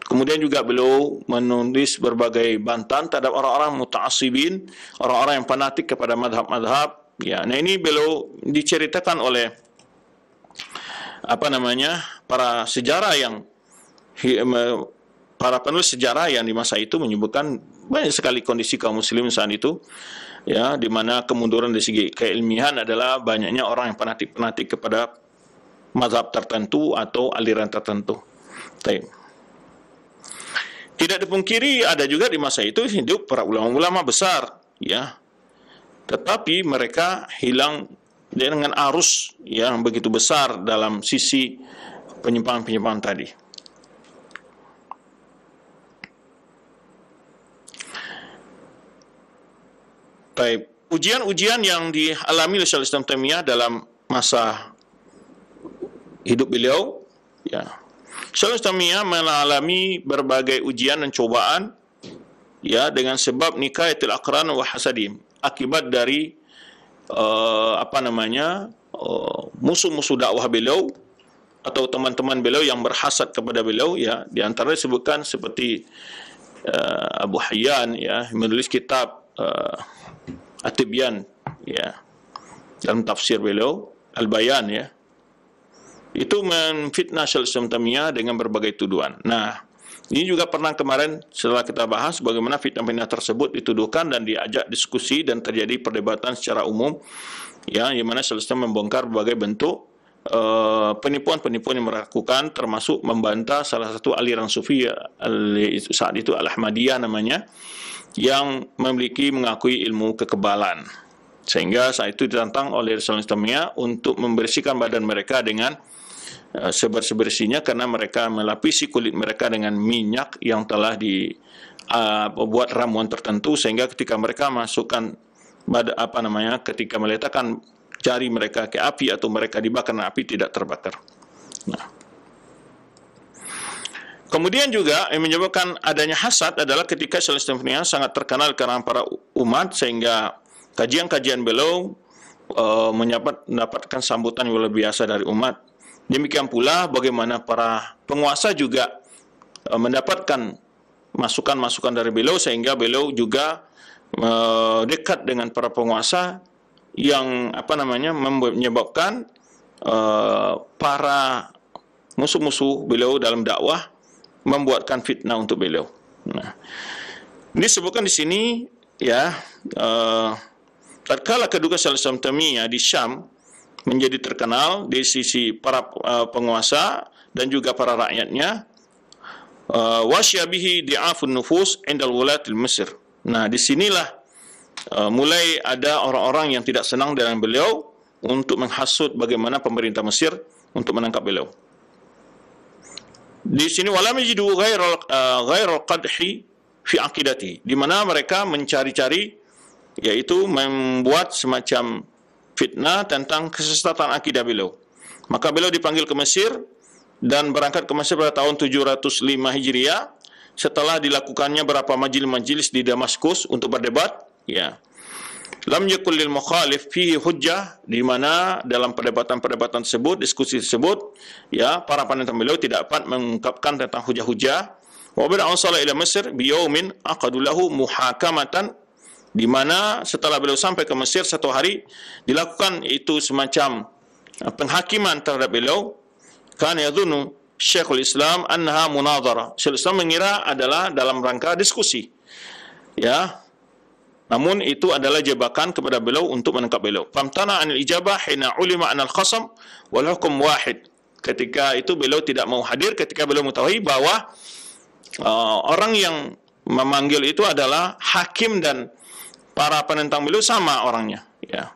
Kemudian juga beliau menulis berbagai bantahan terhadap orang-orang muta'assibin, orang-orang yang fanatik kepada madhab-madhab. Ya, nah ini beliau diceritakan oleh para sejarah para penulis sejarah yang di masa itu menyebutkan banyak sekali kondisi kaum muslim saat itu, ya, di mana kemunduran dari segi keilmian adalah banyaknya orang yang fanatik kepada mazhab tertentu atau aliran tertentu. Tidak dipungkiri ada juga di masa itu hidup para ulama-ulama besar, ya, tetapi mereka hilang dengan arus yang begitu besar dalam sisi penyimpangan-penyimpangan tadi. Baik, ujian-ujian yang dialami oleh Syekh Islam Taimiyah dalam masa hidup beliau, ya. Syekh Taimiyah mengalami berbagai ujian dan cobaan, ya, dengan sebab nikayatul aqran wa hasadim, akibat dari musuh-musuh dakwah beliau atau teman-teman beliau yang berhasad kepada beliau, ya. Di antara disebutkan seperti Abu Hayyan, ya, menulis kitab At-Tibyan, ya, dalam tafsir beliau Al-Bayan, ya. Itu menfitnah Syekh Islam Taimiyah dengan berbagai tuduhan. Nah, ini juga pernah kemarin setelah kita bahas bagaimana fitnah-fitnah tersebut dituduhkan dan diajak diskusi dan terjadi perdebatan secara umum, ya, di mana Syekh Islam membongkar berbagai bentuk penipuan-penipuan yang melakukan, termasuk membantah salah satu aliran sufi saat itu Al-Ahmadiyah namanya, yang mengakui ilmu kekebalan, sehingga saat itu ditantang oleh Syekh Islam Taimiyah untuk membersihkan badan mereka dengan sebersih-bersihnya, karena mereka melapisi kulit mereka dengan minyak yang telah dibuat ramuan tertentu, sehingga ketika mereka masukkan ketika meletakkan jari mereka ke api atau mereka dibakar dengan api tidak terbakar. Nah, kemudian juga yang menyebabkan adanya hasad adalah ketika Syekh Islam Taimiyah sangat terkenal karena para umat, sehingga kajian-kajian beliau mendapatkan sambutan yang luar biasa dari umat. Demikian pula bagaimana para penguasa juga mendapatkan masukan-masukan dari beliau, sehingga beliau juga dekat dengan para penguasa yang menyebabkan para musuh-musuh beliau dalam dakwah membuatkan fitnah untuk beliau. Nah, disebutkan di sini, ya, tatkala kedudukan Syekh Islam Taimiyah di Syam menjadi terkenal di sisi para penguasa dan juga para rakyatnya, wasyabihi di'afun nufus indal wulatil Mesir. Nah, disinilah mulai ada orang-orang yang tidak senang dengan beliau untuk menghasut bagaimana pemerintah Mesir untuk menangkap beliau. Di sini walam yajidu ghairal qadhi fi aqidati, di mana mereka mencari-cari yaitu membuat semacam fitnah tentang kesesatan akidah beliau. Maka beliau dipanggil ke Mesir dan berangkat ke Mesir pada tahun 705 Hijriah setelah dilakukannya beberapa majelis-majelis di Damaskus untuk berdebat, ya. Lam yakul lil mukhalif fihi hujjah, di mana dalam perdebatan-perdebatan tersebut, diskusi tersebut, ya, para penentang beliau tidak dapat mengungkapkan tentang hujah-hujah. Wa bada ansala ila Mesir bi yaumin aqadu lahu muhakamatan, di mana setelah beliau sampai ke Mesir satu hari dilakukan itu semacam penghakiman terhadap beliau. Kan yadhunnu Syekhul Islam annaha munadhara. Syekhul Islam mengira adalah dalam rangka diskusi, ya. Namun itu adalah jebakan kepada beliau untuk menangkap beliau. Famtana anil ijabah hina ulima anal khasam wal hukum wahid. Ketika itu beliau tidak mau hadir ketika beliau mengetahui bahwa orang yang memanggil itu adalah hakim dan para penentang beliau sama orangnya, ya.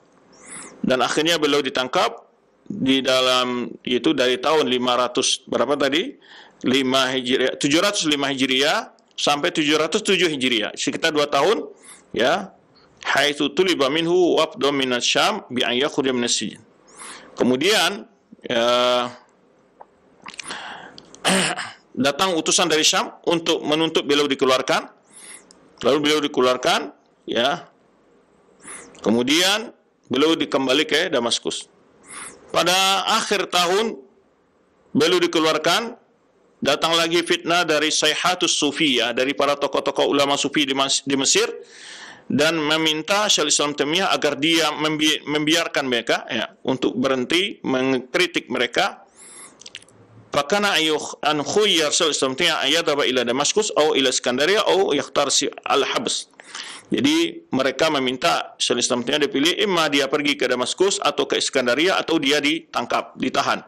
Dan akhirnya beliau ditangkap di dalam itu dari tahun 500 berapa tadi? 5 Hijriah, 705 Hijriah sampai 707 Hijriah. Sekitar 2 tahun, ya. Haitsu tuliba minhu wafdun minas Syam bi an yakhruja minas sijn. Kemudian datang utusan dari Syam untuk menuntut beliau dikeluarkan. Lalu beliau dikeluarkan, ya. Kemudian beliau dikembali ke Damaskus. Pada akhir tahun beliau dikeluarkan, datang lagi fitnah dari Sayhatus Sufiyah, dari para tokoh-tokoh ulama sufi di Mesir, dan meminta Syekhul Islam Taimiyah agar dia membiarkan mereka, ya, untuk berhenti mengkritik mereka. Fakana an khuyyar Syekhul Islam Taimiyah ayadhaba ila Damaskus atau ila Iskandaria atau yakhtar al-habs. Jadi mereka meminta Syekhul Islam Taimiyah dipilih, imma dia pergi ke Damaskus atau ke Iskandaria atau dia ditangkap, ditahan.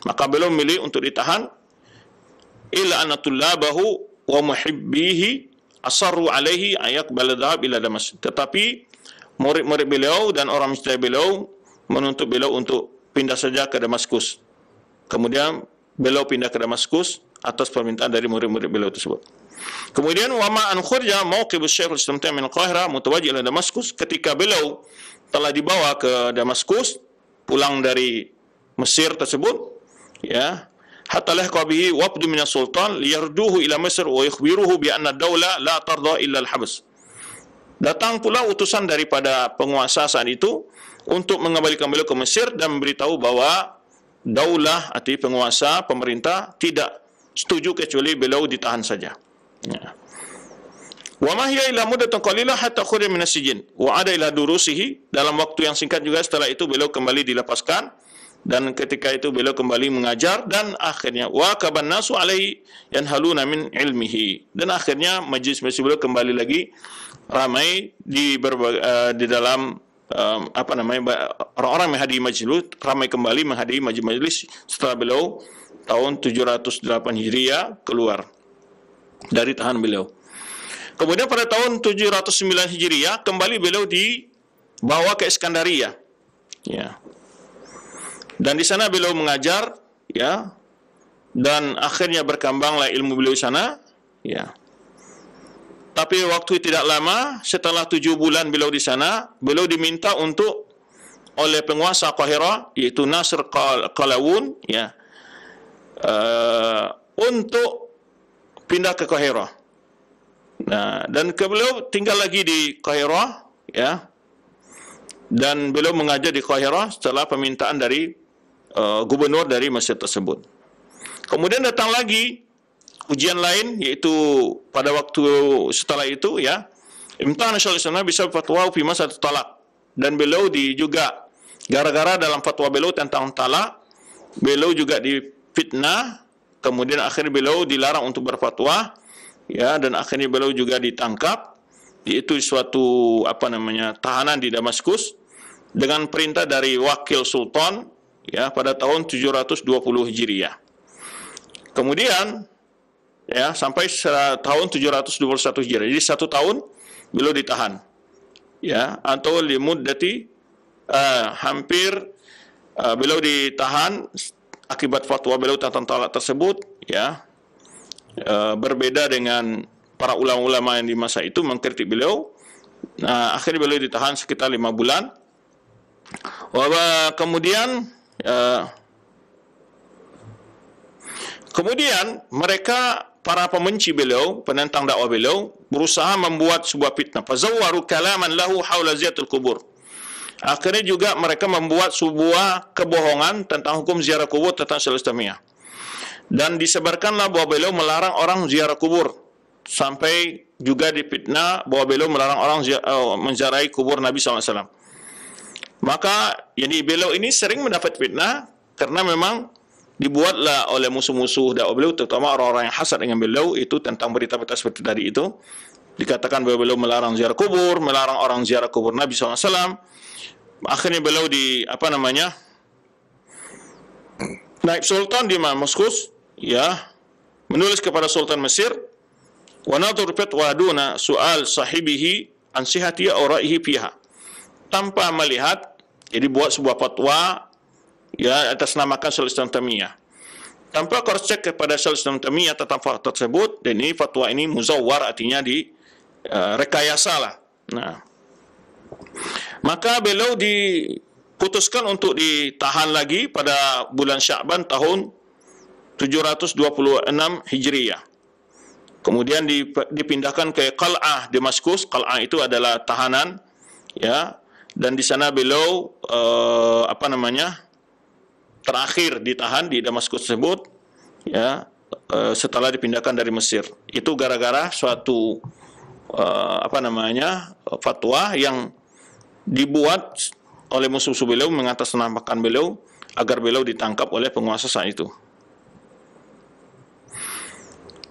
Maka beliau memilih untuk ditahan. Illa anna tullabahu wa muhibbihi asarru alaihi ayak baladhab ila Damas. Tetapi murid-murid beliau dan orang mencintai beliau menuntut beliau untuk pindah saja ke Damaskus. Kemudian beliau pindah ke Damaskus atas permintaan dari murid-murid beliau tersebut. Kemudian wama an khurja mauqib Syekhul Islam Taimiyah min Qahirah mutawajjih ila Damaskus, ketika beliau telah dibawa ke Damaskus, pulang dari Mesir tersebut, ya, hatta lahqa bihi wafdu min as-sultan liyarduhu ila Mesir wa yukhbiruhu bi anna ad-dawla la tarda illa al-habs. Datang pula utusan daripada penguasa saat itu untuk mengembalikan beliau ke Mesir dan memberitahu bahwa daulah arti penguasa, pemerintah tidak setuju kecuali beliau ditahan saja. Ya. Wa ma hiya illa muddatun qalilah hatta khurija min as-sijn wa ada ila durusihi. Dalam waktu yang singkat juga setelah itu beliau kembali dilepaskan, dan ketika itu beliau kembali mengajar, dan akhirnya wa kaban nasu alaihi yanhaluna min ilmihi, dan akhirnya majlis-majlis beliau kembali lagi ramai di dalam orang-orang menghadiri majlis, ramai kembali menghadiri majlis setelah beliau tahun 708 Hijriah keluar dari tahanan beliau. Kemudian pada tahun 709 Hijriah kembali beliau dibawa ke Iskandaria, ya. Dan di sana beliau mengajar, ya, dan akhirnya berkembanglah ilmu beliau di sana, ya. Tapi waktu tidak lama, setelah 7 bulan beliau di sana, beliau diminta untuk oleh penguasa Qahirah, yaitu Nasr Qalawun, ya, untuk pindah ke Qahirah. Nah, dan beliau tinggal lagi di Qahirah, ya, dan beliau mengajar di Qahirah setelah permintaan dari gubernur dari Mesir tersebut. Kemudian datang lagi ujian lain, yaitu pada waktu setelah itu, ya, imtahan Syekhul Islam bisa fatwa fi mas'alat talak, dan beliau juga gara-gara dalam fatwa beliau tentang talak, beliau juga difitnah, kemudian akhirnya beliau dilarang untuk berfatwa, ya, dan akhirnya beliau juga ditangkap, yaitu suatu tahanan di Damaskus dengan perintah dari wakil sultan, ya, pada tahun 720 Hijriah. Kemudian ya, sampai tahun 721 Hijriah. Jadi 1 tahun beliau ditahan, ya, atau limuddati hampir beliau ditahan akibat fatwa beliau tentang talak tersebut, ya. Berbeda dengan para ulama-ulama yang di masa itu mengkritik beliau. Nah, akhirnya beliau ditahan sekitar 5 bulan. Kemudian mereka, para pembenci beliau, penentang dakwah beliau, berusaha membuat sebuah fitnah. Fazawwaru kalaman lahu haula ziyatul kubur. Akhirnya juga mereka membuat sebuah kebohongan tentang hukum ziarah kubur tentang Islamiyah. Dan disebarkanlah bahwa beliau melarang orang ziarah kubur. Sampai juga difitnah bahwa beliau melarang orang menziarahi kubur Nabi SAW. Maka jadi beliau ini sering mendapat fitnah karena memang dibuatlah oleh musuh-musuh dakwah beliau, terutama orang-orang yang hasad dengan beliau itu tentang berita-berita seperti tadi itu. Dikatakan bahwa beliau melarang ziarah kubur, melarang orang ziarah kubur Nabi SAW. Akhirnya beliau naib sultan di Damaskus, ya, menulis kepada Sultan Mesir, wa nadhur fatwa duna soal sahibihi an sihhati aw ra'ihi fiha, tanpa melihat, jadi buat sebuah fatwa, ya, atas namakan Syaikhul Islam Taimiyah, tanpa cross check kepada Syaikhul Islam Taimiyah tentang fatwa tersebut. Dan ini fatwa ini muzawwar, artinya di rekayasa lah. Nah, maka beliau diputuskan untuk ditahan lagi pada bulan Sya'ban tahun 726 Hijriyah. Kemudian dipindahkan ke Qal'ah Damaskus. Qal'ah itu adalah tahanan, ya, dan di sana beliau terakhir ditahan di Damaskus tersebut, ya, setelah dipindahkan dari Mesir. Itu gara-gara suatu fatwa yang dibuat oleh musuh-musuh beliau mengatasnamakan beliau agar beliau ditangkap oleh penguasa saat itu.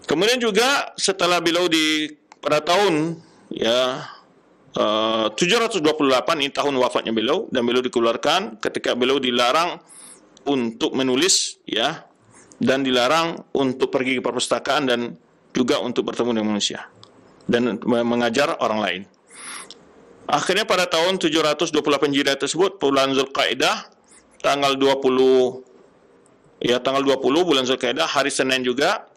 Kemudian juga setelah beliau pada tahun, ya, 728 ini tahun wafatnya beliau, dan beliau dikeluarkan ketika beliau dilarang untuk menulis, ya, dan dilarang untuk pergi ke perpustakaan dan juga untuk bertemu dengan manusia dan mengajar orang lain. Akhirnya pada tahun 728 Hijriah tersebut, bulan Zulqa'dah, tanggal 20 bulan Zulqa'dah, hari Senin juga,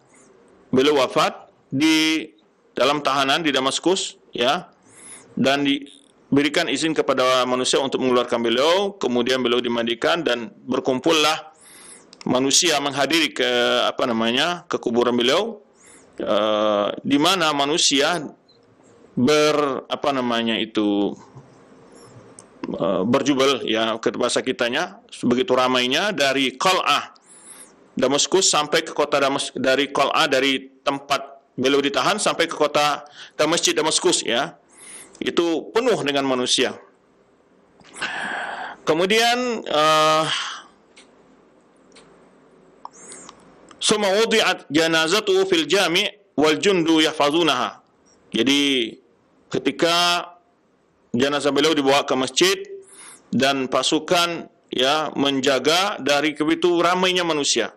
beliau wafat di dalam tahanan di Damaskus, ya, dan diberikan izin kepada manusia untuk mengeluarkan beliau. Kemudian beliau dimandikan dan berkumpullah manusia menghadiri ke kuburan beliau, di mana manusia berjubel, ya, ke bahasa kitanya, begitu ramainya dari Qal'ah Damaskus sampai ke kota dari Qal'ah, dari tempat beliau ditahan sampai ke kota ke Masjid Damaskus, ya, itu penuh dengan manusia. Kemudian summa wudi'at janazatuhu fil jami' wal jundu yahfazunaha. Jadi ketika jenazah beliau dibawa ke masjid dan pasukan, ya, menjaga dari begitu ramainya manusia,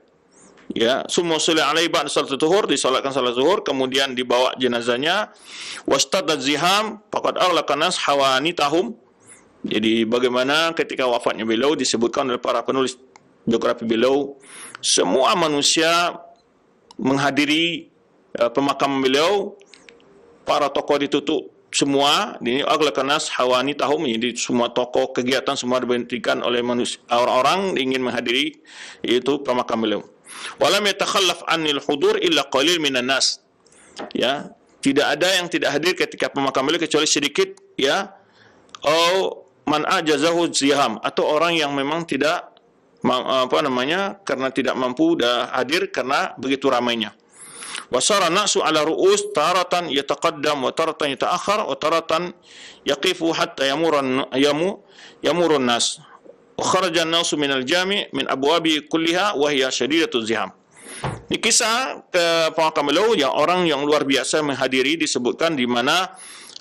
ya, summa sholli alaihi ba'da salat zuhur, disolatkan salat zuhur, kemudian dibawa jenazahnya, wastadad ziham faqad aghlaqa nas hawanitahum. Jadi bagaimana ketika wafatnya beliau disebutkan oleh para penulis biografi beliau, semua manusia menghadiri pemakaman beliau, para tokoh ditutup semua, ini aghlaqanas hawani tahum, jadi semua tokoh kegiatan semua dihentikan oleh manusia, orang-orang ingin menghadiri itu pemakaman beliau. Walam yatakhallaf anil hudur illa qalil minan nas, ya, tidak ada yang tidak hadir ketika pemakaman beliau kecuali sedikit, ya, man ajazahu ziham, atau orang yang memang tidak karena tidak mampu hadir karena begitu ramainya. Wasara nasu ala ru'us taratan yataqaddam wa taratan yata'akhir wa taratan yaqifu hatta yamurun nas. Wa kharaja an-nasu min al-jami' min abwabi kulliha wa hiya shadidatu ziham. Di kisah pemakaman beliau yang orang yang luar biasa menghadiri, disebutkan di mana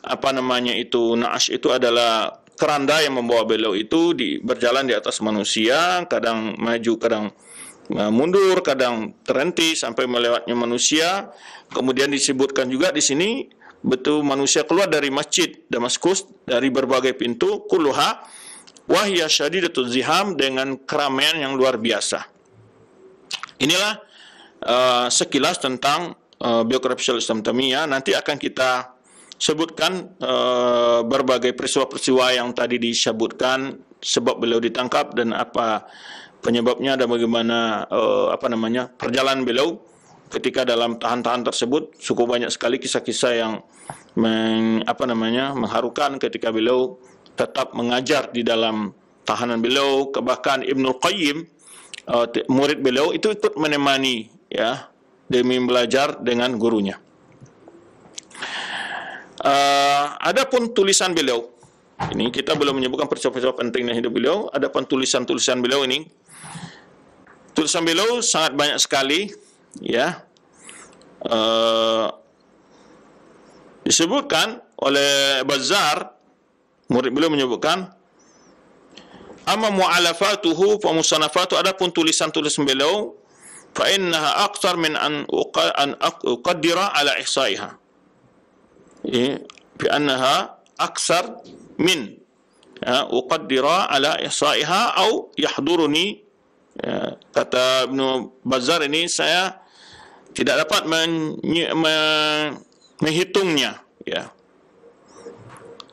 na'ash itu adalah keranda yang membawa beliau itu berjalan di atas manusia, kadang maju kadang mundur, kadang terhenti sampai melewatnya manusia. Kemudian disebutkan juga di sini betul manusia keluar dari masjid Damaskus dari berbagai pintu, kulluha wahya syadidatul ziham, dengan keramaian yang luar biasa. Inilah sekilas tentang biografi Syaikhul Islam Taimiyah. Nanti akan kita sebutkan berbagai peristiwa-peristiwa yang tadi disebutkan, sebab beliau ditangkap dan apa penyebabnya, dan bagaimana perjalanan beliau ketika dalam tahan-tahan tersebut. Cukup banyak sekali kisah-kisah yang mengharukan ketika beliau tetap mengajar di dalam tahanan beliau. Bahkan Ibnul Qayyim, murid beliau, itu ikut menemani ya demi belajar dengan gurunya. Adapun tulisan beliau, ini kita belum menyebutkan peristiwa-peristiwa penting dalam hidup beliau. Adapun tulisan-tulisan beliau ini, tulisan beliau sangat banyak sekali, ya. Disebutkan oleh Bazzar, murid beliau menyebutkan, amma mu'alafatuhu fa musannafatu, adapun tulisan-tulisan beliau, fa innaha aqsar min an uqaddira ala ihsaiha. Fi annaha aksar min uqaddira ala ihsaiha au yahduruni. Kata Ibnu Bazzar ini, saya tidak dapat menghitungnya, ya.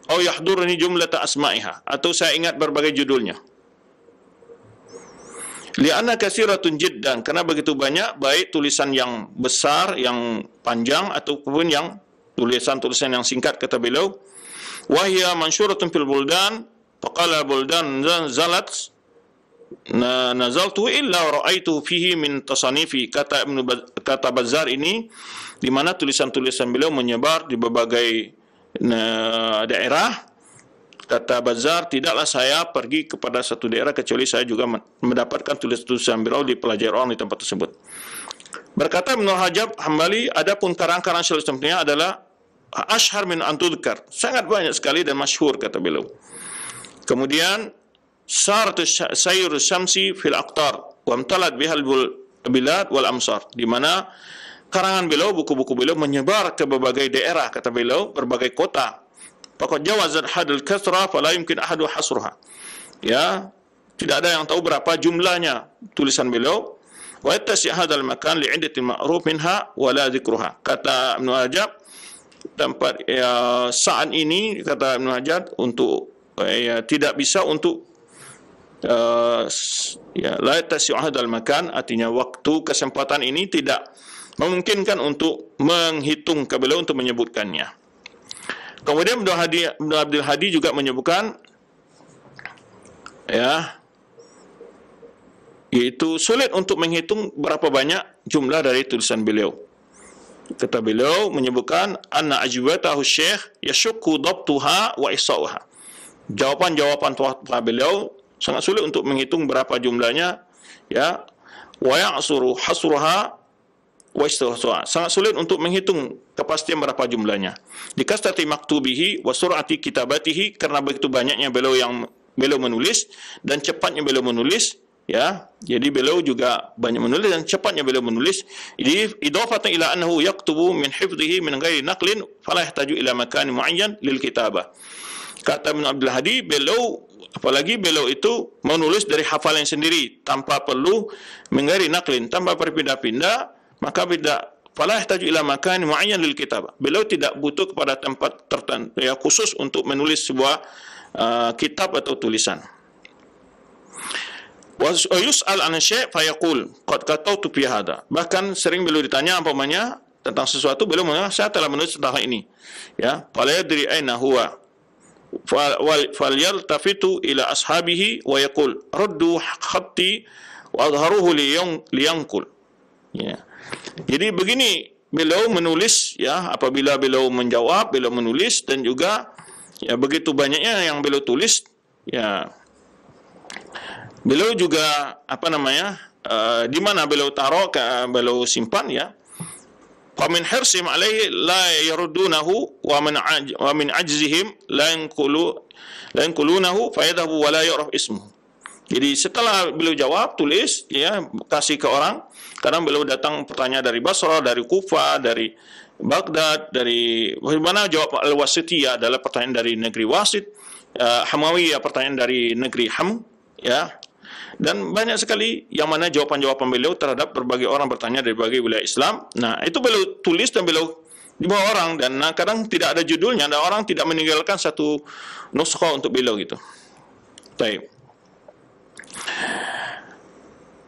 Au yahduruni jumlata asma'iha, atau saya ingat berbagai judulnya. Li'anna katsiratun jiddan, karena begitu banyak, baik tulisan yang besar, yang panjang, ataupun yang tulisan-tulisan yang singkat. Kata beliau, wahya mansyuratun fil buldan, faqala buldan zalat nazaltu illa ra'aitu fihi min tasanifi. Kata Bazzar ini, di mana tulisan-tulisan beliau menyebar di berbagai daerah. Kata Bazzar, tidaklah saya pergi kepada satu daerah kecuali saya juga mendapatkan tulisan beliau dipelajari orang di tempat tersebut. Berkata Ibnu Rajab Hambali, adapun karang-karang Syaikhul Islam Taimiyah adalah ashhar min antudkar, sangat banyak sekali dan masyhur, kata beliau. Kemudian sayur syamsi fil aqtar wa amtalat bihal bilad wal amsar, di mana karangan beliau, buku-buku beliau menyebar ke berbagai daerah, kata beliau, berbagai kota. Faqad jawazat hadul kathra fala yumkin ahadu hasruha. Ya, tidak ada yang tahu berapa jumlahnya tulisan beliau. Wa yattasi hadzal makan li'iddati ma'ruf minha wa la dzikruha. Kata Ibnu Rajab, tempat saat ini, kata Ibnu Rajab, untuk tidak bisa untuk la yattasi hadzal makan, artinya waktu, kesempatan ini tidak memungkinkan untuk menghitung ke beliau untuk menyebutkannya. Kemudian Ibnu Abdul Hadi juga menyebutkan, ya, yaitu sulit untuk menghitung berapa banyak jumlah dari tulisan beliau. Kata beliau menyebutkan, anna ajwatahu syekh yashukku dhabtuha wa ihsa'uha. Jawapan-jawapan beliau sangat sulit untuk menghitung berapa jumlahnya, ya. Wa ya'suru hasruha wa istihsa'a. Sangat sulit untuk menghitung kepastian berapa jumlahnya. Dikastati maktubihi wa sur'ati kitabatihi, karena begitu banyaknya beliau yang beliau menulis dan cepatnya beliau menulis, ya. Jadi beliau juga banyak menulis dan cepatnya beliau menulis. Idafatan ila annahu yaktubu min hifdhihi min ghairi naqlin fala yahtaju ila makan muayyan lil kitabah. Kata Ibnu Abdul Hadi, beliau, apalagi beliau itu menulis dari hafalan sendiri tanpa perlu menggairi naqlin, tanpa berpindah-pindah, maka fala yahtaju ila makan muayyan lil kitabah. Beliau tidak butuh kepada tempat tertentu, ya, khusus untuk menulis sebuah kitab atau tulisan. Wa yus'al an syai' fa yaqul qad katautu fi hada. Bahkan sering beliau ditanya umpamanya tentang sesuatu, beliau mengatakan, saya telah menulis tentang hal ini, ya. Fala yadri aina huwa falyaltafitu ila ashabihi wa yaqul raddu khatti wa adharuhu liyanqul, ya. Jadi begini beliau menulis, ya, apabila beliau menjawab, beliau menulis, dan juga, ya, begitu banyaknya yang beliau tulis, ya. Beliau juga di mana beliau taruh, beliau simpan, ya. Wa min hirsim alaihi la yaruddunahu wa min ajzihim la yanqulunahu fa yadhabu wa la yu'raf ismuhu. Jadi setelah beliau jawab, tulis, ya, kasih ke orang. Kadang beliau datang pertanyaan dari Basra, dari Kufa, dari Baghdad, dari mana jawab Al-Wasitiyah adalah pertanyaan dari negeri Wasit, Hamawiyah pertanyaan dari negeri Ham, ya. Dan banyak sekali yang mana jawapan-jawapan beliau terhadap berbagai orang bertanya dari berbagai wilayah Islam. Nah, itu beliau tulis dan beliau dibawa orang, dan kadang tidak ada judulnya, dan orang tidak meninggalkan satu nuskha untuk beliau gitu. Baik.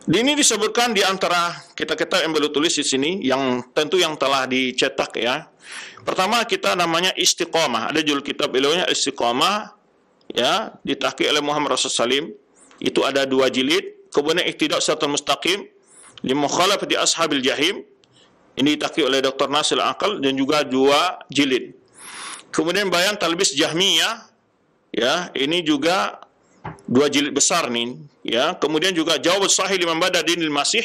Ini disebutkan di antara kitab-kitab yang beliau tulis di sini, yang tentu yang telah dicetak, ya. Pertama kita namanya Istiqamah. Ada judul kitab beliaunya Istiqamah, ya, ditahqiq oleh Muhammad Rasul Salim. Itu ada 2 jilid. Kemudian Iqtida' Shiratal Mustaqim li Mukhalafati Ashabil Jahim. Ini ditahqiq oleh Dr. Nasir Al-Aqal dan juga 2 jilid. Kemudian Bayan Talbis Jahmiyah, ya, ini juga 2 jilid besar nih, ya. Kemudian juga Jawab Sahih Liman Bada Dinil Masih,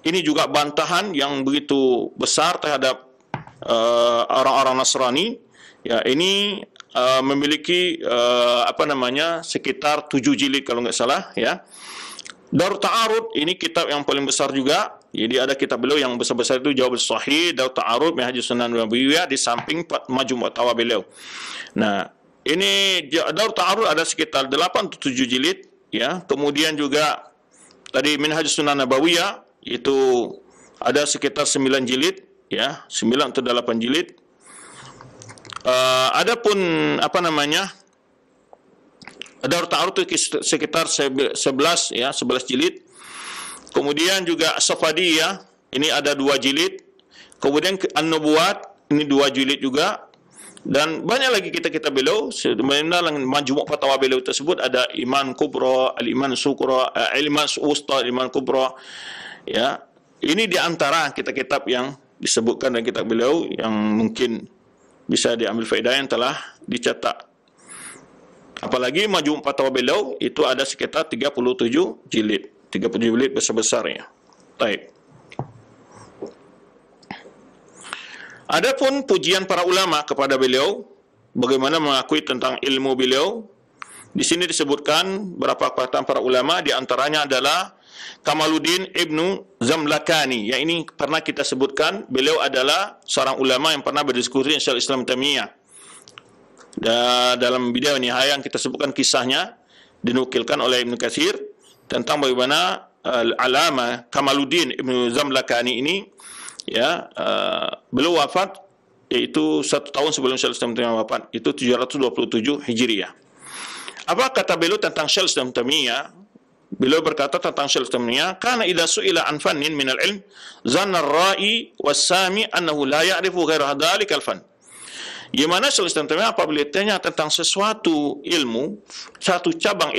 ini juga bantahan yang begitu besar terhadap orang-orang Nasrani, ya. Ini memiliki sekitar 7 jilid kalau nggak salah, ya. Darut Ta'arud, ini kitab yang paling besar juga. Jadi ada kitab beliau yang besar-besar itu Jawab Sahih, Darut Ta'arud, Minhajus Sunan Nabawiyah, di samping Majmu' Fatawa beliau. Nah, ini Darut Ta'arud ada sekitar 8 atau 7 jilid, ya. Kemudian juga tadi Minhajus Sunan Nabawiyah itu ada sekitar 9 jilid, ya, 9 atau 8 jilid. Adapun Darut Ta'arud itu sekitar 11, ya, 11 jilid. Kemudian juga Safadiyah, ini ada 2 jilid. Kemudian An-Nubuwat, ini 2 jilid juga. Dan banyak lagi kitab-kitab beliau. Sebenarnya Majmu' Fatawa beliau tersebut ada Iman Kubra, Al-Iman Sukra, Al-Iman Usta, Al-Iman Kubra, ya. Ini di antara kitab-kitab yang disebutkan dalam kitab beliau yang mungkin bisa diambil faedah yang telah dicetak. Apalagi Majmu' Fatawa beliau itu ada sekitar 37 jilid. 37 jilid besar-besar, ya. Baik. Adapun pujian para ulama kepada beliau, bagaimana mengakui tentang ilmu beliau, di sini disebutkan beberapa perkataan para ulama, di antaranya adalah Kamaluddin Ibnu Zamlakani. Yang ini pernah kita sebutkan, beliau adalah seorang ulama yang pernah berdiskusi dengan Syekhul Islam Taimiyah. Dalam Bidayah wa Nihayah yang kita sebutkan kisahnya, dinukilkan oleh Ibnu Katsir tentang bagaimana Alama Kamaluddin Ibnu Zamlakani ini, ya, beliau wafat yaitu 1 tahun sebelum Syekhul Islam Taimiyah wafat, itu 727 Hijriah. Apa kata beliau tentang Syekhul Islam Taimiyah? Beliau berkata tentang Syekhul Islam Taimiyah, "Kana idza su'ila an fannin min al-ilm, zanna ar-ra'i was-sami annahu la ya'rifu ghaira dzalikal fan." Di mana Syekhul Islam Taimiyah apabila ditanya tentang sesuatu ilmu, satu cabang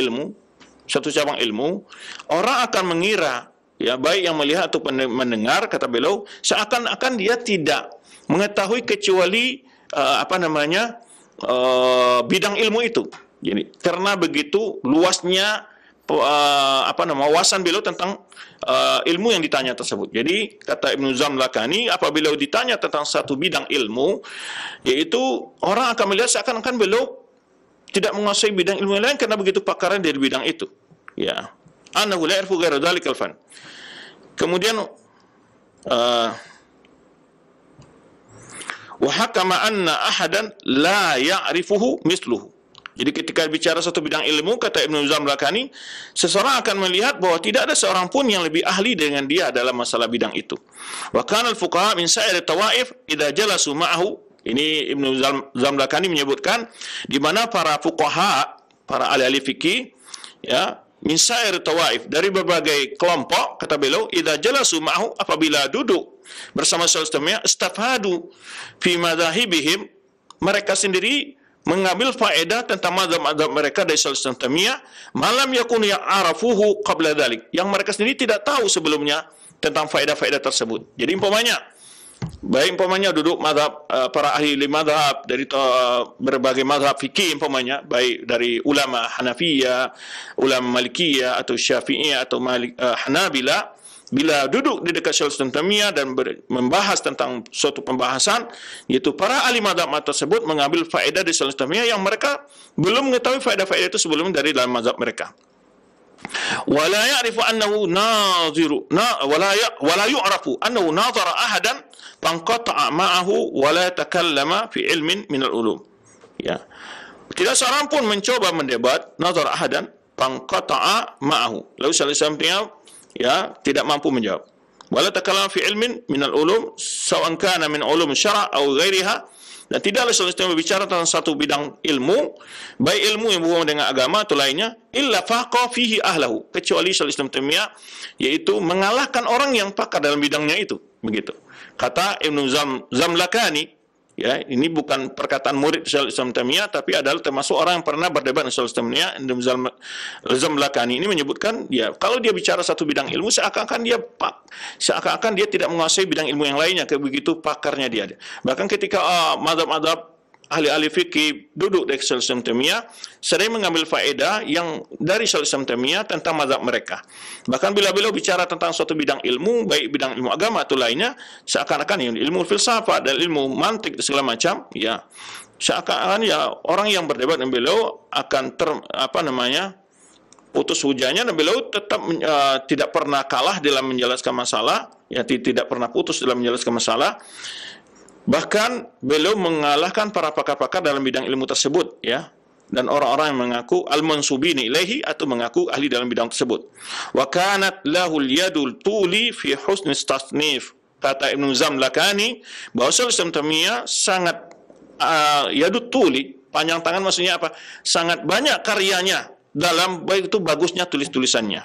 ilmu, orang akan mengira, ya, baik yang melihat atau mendengar, kata beliau, seakan-akan dia tidak mengetahui kecuali bidang ilmu itu. Jadi karena begitu luasnya wawasan beliau tentang ilmu yang ditanya tersebut. Jadi kata Ibnu Zamlakani, apabila ditanya tentang satu bidang ilmu, yaitu orang akan melihat seakan-akan beliau tidak menguasai bidang ilmu lain karena begitu pakarnya dari bidang itu, ya. Annahu la yarfu ghaira dzalikal fan. Kemudian wa hakama anna ahadan la ya'rifuhu misluhu. Jadi ketika bicara satu bidang ilmu, kata Ibnu Zamlakani, seseorang akan melihat bahwa tidak ada seorang pun yang lebih ahli dengan dia dalam masalah bidang itu. Wa kana al-fuqaha min sa'ir tawaif idza jalasu ma'ahu. Ini Ibnu Zamlakani menyebutkan di mana para fuqaha, para ahli fikih, ya, min sa'ir tawaif, dari berbagai kelompok, kata beliau, idza jalasu ma'ahu, apabila duduk bersama Syaikhul istafadu fi madzahibihim, mereka sendiri mengambil faedah tentang mazhab-mazhab mereka dari Syaikhul Taimiyah, malam yakun ya'arafuhu qabla dzalik, yang mereka sendiri tidak tahu sebelumnya tentang faedah-faedah tersebut. Jadi umpamanya duduk mazhab para ahli mazhab dari berbagai mazhab fikih, umpamanya baik dari ulama Hanafiyah, ulama Malikiyah atau Syafi'iyah atau Hanabila, bila duduk di dekat Syaikhul Taimiyah dan membahas tentang suatu pembahasan, yaitu para ahli mazhab tersebut mengambil faedah dari Syaikhul Taimiyah yang mereka belum mengetahui faedah-faedah itu sebelumnya dari dalam mazhab mereka. ولا يعرف أنه ناظر ولا يعرف أنه ناظر أحدا فانقطع معه ولا تكلم في علم من العلوم. Ya. Tidak seorang pun mencoba mendebat nazar ahadan fangqata'a ma'ahu. Lalu sallallahu ya tidak mampu menjawab. Wala takallama fi ilmin min al-ulum sawan kana min ulum syara' atau ghairiha. Dan tidaklah sallallahu berbicara tentang satu bidang ilmu, baik ilmu yang berhubungan dengan agama atau lainnya, illa faqa fihi ahlahu, kecuali sallallahu Taimiyah, yaitu mengalahkan orang yang pakar dalam bidangnya itu. Begitu. Kata Ibnu Zamlakani, ya, ini bukan perkataan murid Syaikhul Taimiyah, tapi adalah termasuk orang yang pernah berdebat dengan Syaikhul Taimiyah. Zamlakani ini menyebutkan, ya, kalau dia bicara satu bidang ilmu, seakan-akan dia tidak menguasai bidang ilmu yang lainnya, begitu pakarnya dia. Bahkan ketika mazhab-mazhab ahli-ahli fikih duduk di Syaikhul Taimiyah, sering mengambil faedah yang dari Syaikhul Taimiyah tentang mazhab mereka. Bahkan bila beliau bicara tentang suatu bidang ilmu, baik bidang ilmu agama atau lainnya, seakan-akan ilmu filsafat dan ilmu mantik dan segala macam, ya, seakan-akan ya orang yang berdebat dengan beliau akan putus hujahnya, dan beliau tetap tidak pernah kalah dalam menjelaskan masalah, ya, tidak pernah putus dalam menjelaskan masalah. Bahkan beliau mengalahkan para pakar-pakar dalam bidang ilmu tersebut, ya, dan orang-orang yang mengaku al-mansubini ilaihi atau mengaku ahli dalam bidang tersebut. Wa kanat lahul yadul tuli fi husni tasnif. Kata Ibnu Zamlakani bahwa Syaikhul Taimiyah sangat yadul tuli, panjang tangan, maksudnya apa? Sangat banyak karyanya dalam baik itu bagusnya tulis-tulisannya.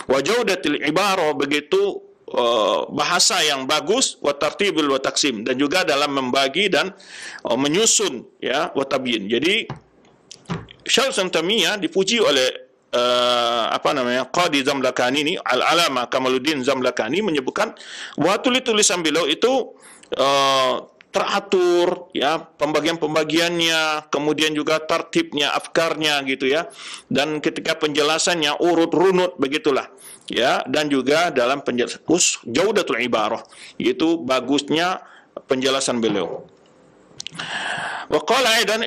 Wa jaudatil ibarah, begitu bahasa yang bagus, wa tartibul wa taksim, dan juga dalam membagi dan menyusun, ya, wa tabyin. Jadi Syaikhul Taimiyah dipuji oleh Qadi Zamlakani ini, Al-Alama Kamaluddin Zamlakani, menyebutkan bahwa tulisan beliau itu teratur, ya, pembagian-pembagiannya, kemudian juga tertibnya, afkarnya, gitu ya, dan ketika penjelasannya urut runut, begitulah, ya, dan juga dalam penjelasan jaudatul ibarah, yaitu bagusnya penjelasan beliau. Wa qala aidan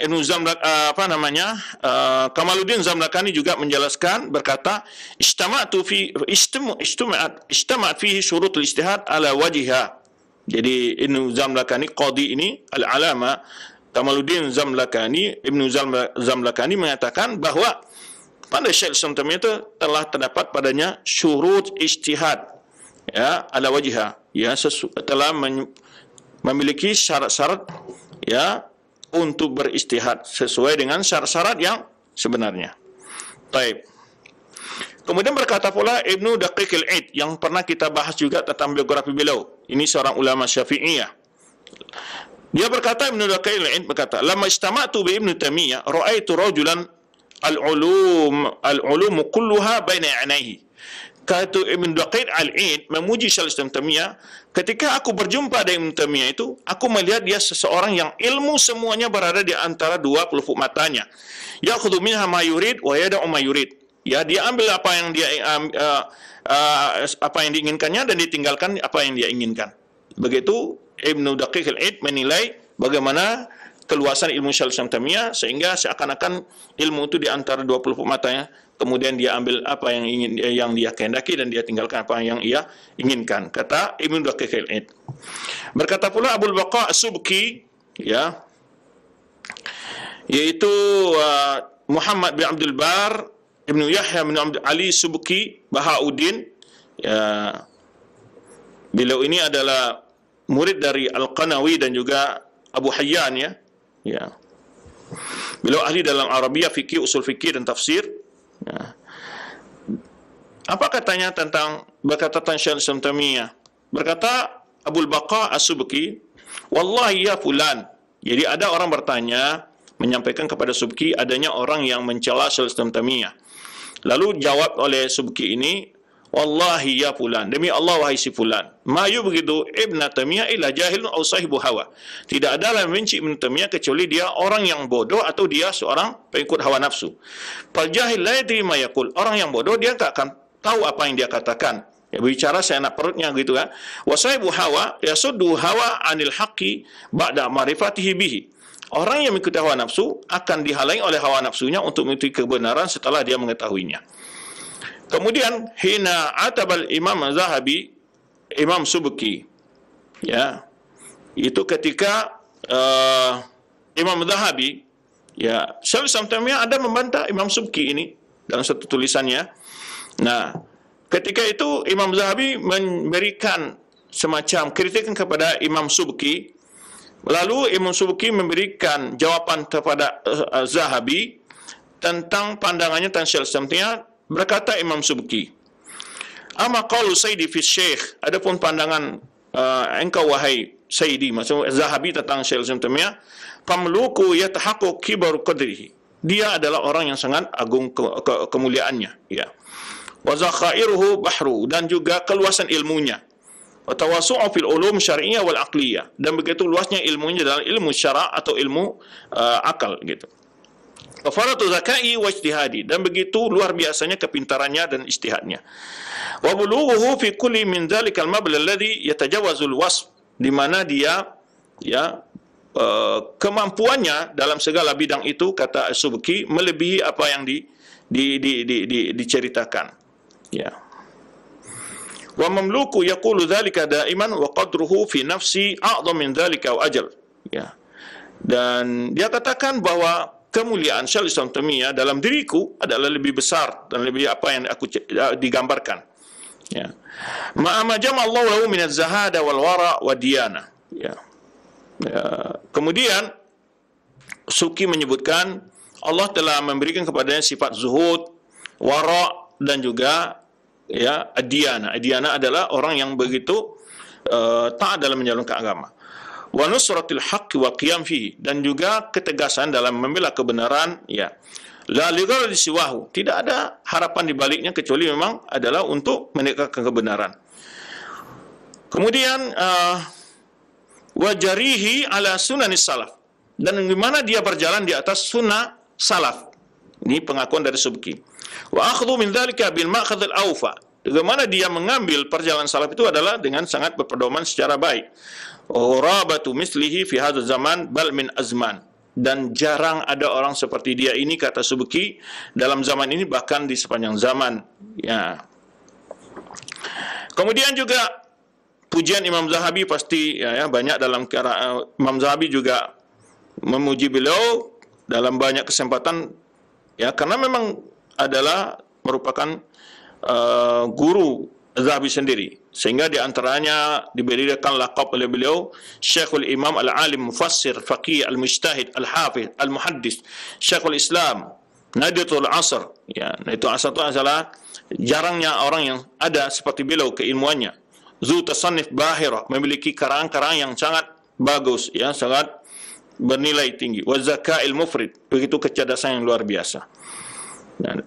Kamaluddin Zamlakani juga menjelaskan, berkata, istama'at fihi syurutul ijtihad ala wajhiha. Jadi Ibnu Zamlakani, qadi ini, al-alama Kamaluddin Zamlakani, Ibnu Zamlakani mengatakan bahwa pada Syaikhul Taimiyah itu telah terdapat padanya syurut ijtihad, ya, ala wajhiha, ya, telah memiliki syarat-syarat, ya, untuk beristihad sesuai dengan syarat-syarat yang sebenarnya. Baik. Kemudian berkata pula Ibnu Daqiq al-Id, yang pernah kita bahas juga tentang biografi beliau. Ini seorang ulama Syafi'iyah. Dia berkata, Ibnu Daqiq al-Id berkata, "Lamma istama'tu bi Ibnu Taimiyah, ra'aitu rajulan al-ulum kulluha baina 'ainaihi." Kata Ibnu Daqiq al-Id memuji Syaikhul Taimiyah, ketika aku berjumpa dengan Ibnu Taimiyah itu, aku melihat dia seseorang yang ilmu semuanya berada di antara dua pelupuk matanya. Ya'khudhu minha ma yurid wa yada'u ma yurid. Ya, dia ambil apa yang diinginkannya dan ditinggalkan apa yang dia inginkan. Begitu Ibnu Daqiq al-Id menilai bagaimana keluasan ilmu Syaikhul Taimiyah, sehingga seakan-akan ilmu itu di antara dua pelupuk matanya, kemudian dia ambil apa yang dia kehendaki dan dia tinggalkan apa yang ia inginkan. Kata Ibnu Daqiq al-Id. Berkata pula Abul Baqa As-Subki, ya, yaitu Muhammad bin Abdul Bar Ibnu Yahya bin Abdul Ali Subki Bahauddin, ya, beliau ini adalah murid dari Al-Qanawi dan juga Abu Hayyan, ya. Ya. Beliau ahli dalam Arabiyah, fikih, usul fikih dan tafsir. Ya. Apa katanya berkata tentang Syaikhul Taimiyah? Berkata Abul Baqa As-Subki, "Wallahi ya fulan." Jadi ada orang bertanya, menyampaikan kepada Subki adanya orang yang mencela Syaikhul Taimiyah. Lalu jawab oleh Subki ini, "Wallahi ya fulan, demi Allah wahai si fulan, ma yubghidu Ibnu Taimiyah illa jahilun aw sahibu hawa." Tidak ada yang membenci Ibnu Taimiyah kecuali dia orang yang bodoh atau dia seorang pengikut hawa nafsu. Fal jahil la yadri ma yaqul. Orang yang bodoh dia tak akan tahu apa yang dia katakan. Ya, bicara seenak perutnya, gitu kan. Wa sahibu hawa yasuddu hawa anil haqqi ba'da ma'rifatihi bihi. Orang yang mengikuti hawa nafsu akan dihalangi oleh hawa nafsunya untuk mengikuti kebenaran setelah dia mengetahuinya. Kemudian hina atabal Imam Zahabi Imam Subki, ya, itu ketika Imam Zahabi, ya, Syaikhul Islam Taimiyah ada membantah Imam Subki ini dalam satu tulisannya. Nah, ketika itu Imam Zahabi memberikan semacam kritikan kepada Imam Subki, lalu Imam Subki memberikan jawaban kepada Zahabi tentang pandangannya tentang Syaikhul Islam Taimiyah. Berkata Imam Subki, "Amma qaulu Sayyidi fi Syekh," adapun pandangan engkau wahai Sayyidi, maksud Zahabi tentang Syaikhul Islam Taimiyah, "Famluku yatahaqqaq kibaru qadrihi." Dia adalah orang yang sangat agung kemuliaannya, ya. Wa zakhairuhu bahru, dan juga keluasan ilmunya. Wa tawasu'u fil ulum syar'iyyah wal aqliyah, dan begitu luasnya ilmunya dalam ilmu syara' atau ilmu akal gitu. Kafaratu zakai wa ijtihadi, dan begitu luar biasanya kepintarannya dan ijtihadnya. Wa bulughuhu fi kulli min dzalikal mabla alladhi yatajawazul wasf, di mana dia, ya, kemampuannya dalam segala bidang itu, kata Subki, melebihi apa yang diceritakan, ya. Wa mamluku yaqulu dzalika daiman wa qadruhu fi nafsi a'dham min dzalika wa ajal, ya. Dan dia katakan bahwa kemuliaan Syaikhul Islam Taimiyah dalam diriku adalah lebih besar dan lebih apa yang aku digambarkan, ya. Ma'ama jama'allahu lahu min az-zahada wal wara wa diyana, ya. Kemudian Subki menyebutkan Allah telah memberikan kepadanya sifat zuhud, wara, dan juga, ya, ad-diyana. Ad-diyana adalah orang yang begitu taat dalam menjalankan agama. Wa nusratil haqqi wa qiyam fihi, dan juga ketegasan dalam membela kebenaran, ya. La li ghairi siwahu, tidak ada harapan di baliknya kecuali memang adalah untuk menegakkan kebenaran. Kemudian wa jarihi ala sunanis salaf, dan di mana dia berjalan di atas sunnah salaf. Ini pengakuan dari Subki. Wa akhdhu min dzalika bil ma'khadh al awfa, bagaimana dia mengambil perjalanan salaf itu adalah dengan sangat berpedoman secara baik. Urabatu mislihi fi hadzal zaman bal min azman, dan jarang ada orang seperti dia ini, kata Subki, dalam zaman ini bahkan di sepanjang zaman, ya. Kemudian juga pujian Imam Zahabi pasti, ya, banyak dalam Imam Zahabi juga memuji beliau dalam banyak kesempatan, ya, karena memang adalah merupakan guru Zahabi sendiri, sehingga di antaranya diberikan laqab oleh beliau Syekhul Imam Al-Alim Mufassir Faqih Al-Mujtahid Al-Hafiz Al-Muhaddis Syekhul Islam Nadiyatul Asr, ya. Itu asar itu adalah jarangnya orang yang ada seperti beliau keilmuannya. Zu tasannif bahira, memiliki karangan-karangan yang sangat bagus, ya, sangat bernilai tinggi. Wa zakail mufrid, begitu kecerdasan yang luar biasa.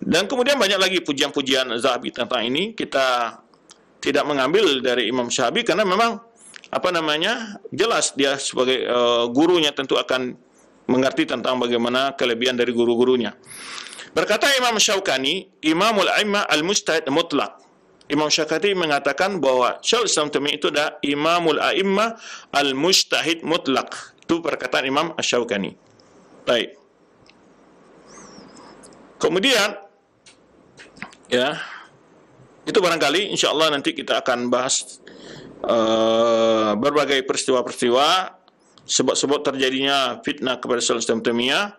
Dan kemudian banyak lagi pujian-pujian Zahabi tentang ini. Kita tidak mengambil dari Imam Syafi'i karena memang jelas dia sebagai gurunya tentu akan mengerti tentang bagaimana kelebihan dari guru-gurunya. Berkata Imam Syaukani, Imamul A'immah al-Mujtahid mutlaq. Imam Syaukani mengatakan bahwa Syaikhul Islam Taimiyah itu adalah Imamul A'immah al-Mujtahid mutlaq. Itu perkataan Imam Syaukani. Baik. Kemudian, ya, itu barangkali insya Allah nanti kita akan bahas berbagai peristiwa-peristiwa sebab-sebab terjadinya fitnah kepada Syaikhul Islam Taimiyah.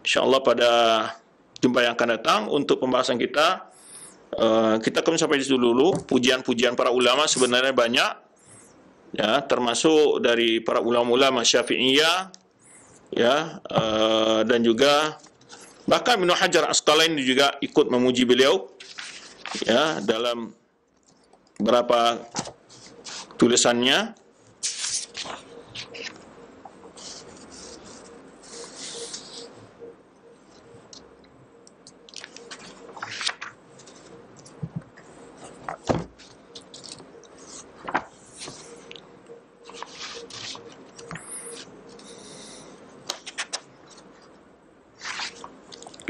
Insya Allah pada jumpa yang akan datang untuk pembahasan kita. Kita akan sampai di situ dulu. Pujian-pujian para ulama sebenarnya banyak, ya, termasuk dari para ulama-ulama Syafi'iyah, ya, dan juga bahkan Ibnu Hajar Asqalani juga ikut memuji beliau, ya, dalam beberapa tulisannya.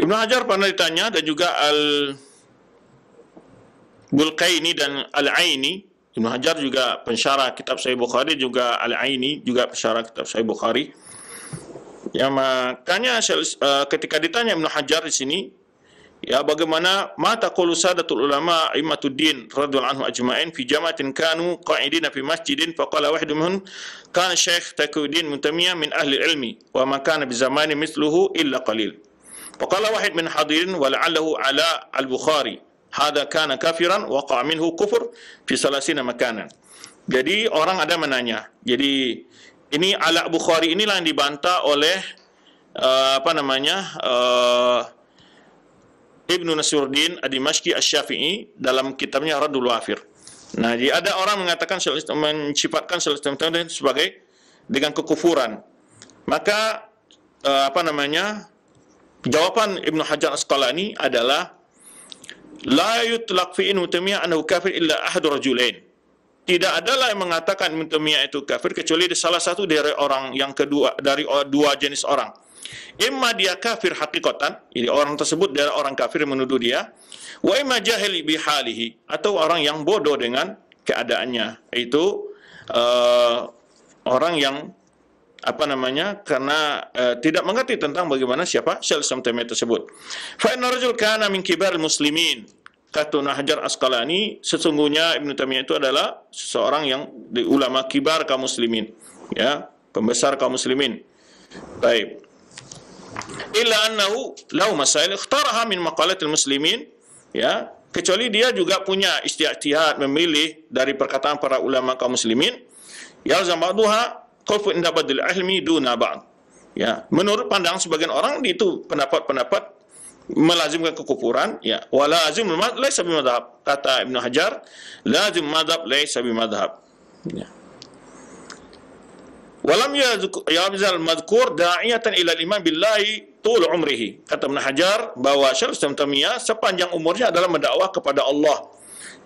Ibnu Hajar pernah ditanya, dan juga Al-Bulqaini dan Al-Aini. Ibnu Hajar juga pensyarah kitab Sahih Bukhari, juga Al-Aini juga pensyarah kitab Sahih Bukhari. Ya, makanya ketika ditanya Ibnu Hajar di sini, ya bagaimana ma taqulu sadatul ulama immatuddin radhiyallahu anhu ajma'in fi jama'atin kanu qa'idina fi masjidin faqala wahidun minhum kana Syekh Taqiyuddin Muntamiyah min ahli ilmi wa ma kana bi zamani mithluhu illa qalil. Faqala wahid min hadirin wa la'allahu ala al-Bukhari hadha kana kafiran waqa'a minhu kufur fi salasina makanan. Jadi orang ada menanya. Jadi ini Ala Bukhari inilah yang dibantah oleh Ibnu Nasiruddin Ad-Dimashqi Asy-Syafi'i dalam kitabnya Raddul Wafir. Nah, jadi ada orang mengatakan mensifatkan Syaikhul sebagai dengan kekufuran. Maka jawaban Ibnu Hajar Asqalani adalah la yutlaq fi Ibnu Taimiyah annahu kafir illa ahadu rajulain. Tidak adalah yang mengatakan Ibnu Taimiyah itu kafir kecuali salah satu dari orang yang kedua, dari dua jenis orang. Imma dia kafir hakikatan, jadi orang tersebut adalah orang kafir yang menuduh dia, wa imma jahil bihalihi, atau orang yang bodoh dengan keadaannya, yaitu orang yang karena tidak mengerti tentang bagaimana siapa Syaikhul Islam Taimiyah tersebut. Fa inna rajul kana min kibar muslimin. Kata Ibnu Hajar Asqalani, sesungguhnya Ibnu Taimiyah itu adalah seseorang yang di ulama kibar kaum muslimin, ya, pembesar kaum muslimin. Baik. Illa annahu lahu masail ikhtaraha min maqalatil muslimin, ya, kecuali dia juga punya ijtihad memilih dari perkataan para ulama kaum muslimin, yalzam ba'daha khawfu inda badil ilmi duna ba'd. Ya, menurut pandangan sebagian orang itu pendapat-pendapat melazimkan kekufuran, ya, wala lazim laisa bimadhhab, kata Ibnu Hajar, lazim madhab laisa bimadhhab, ya. Walam yazal madhkur da'iyatan ila al-iman billahi tul umrihi, kata Ibnu Hajar bahwa Syaikhul Islam Taimiyah sepanjang umurnya adalah mendakwah kepada Allah,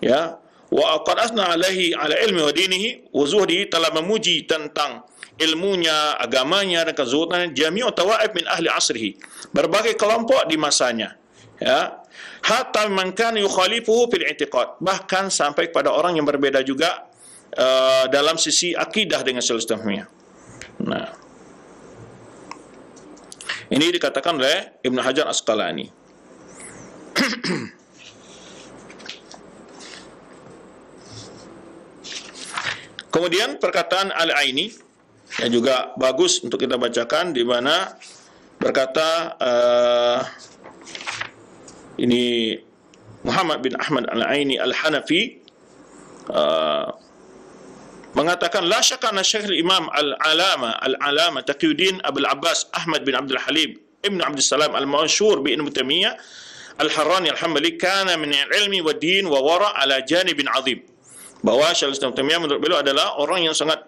ya, wa qad asna alaihi ala ilmi wa dinihi wa zuhdihi, telah memuji tentang ilmunya, agamanya, dan kezuhudannya jami'u tawaib min ahli asrihi, berbagai kelompok di masanya, ya, hatta man kana yukhalifuhu fil i'tiqad, bahkan sampai kepada orang yang berbeda juga dalam sisi akidah dengan Syaikhul Islam Taimiyah. Nah, ini dikatakan oleh Ibnu Hajar Asqalani. Kemudian perkataan Al-Aini yang juga bagus untuk kita bacakan, di mana berkata ini Muhammad bin Ahmad Al-Aini Al-Hanafi mengatakan la syakka anna Syekh Imam Al-Alama Taqiyuddin Abul Abbas Ahmad bin Abdul Halim Ibn Abdul Salam Al-Mansur bi Ibnu Taimiyah Al-Harrani Al-Hambali kana min al-ilmi wa din wa wara' ala janibin 'azim, bahwa Syaikhul Islam Taimiyah menurut beliau adalah orang yang sangat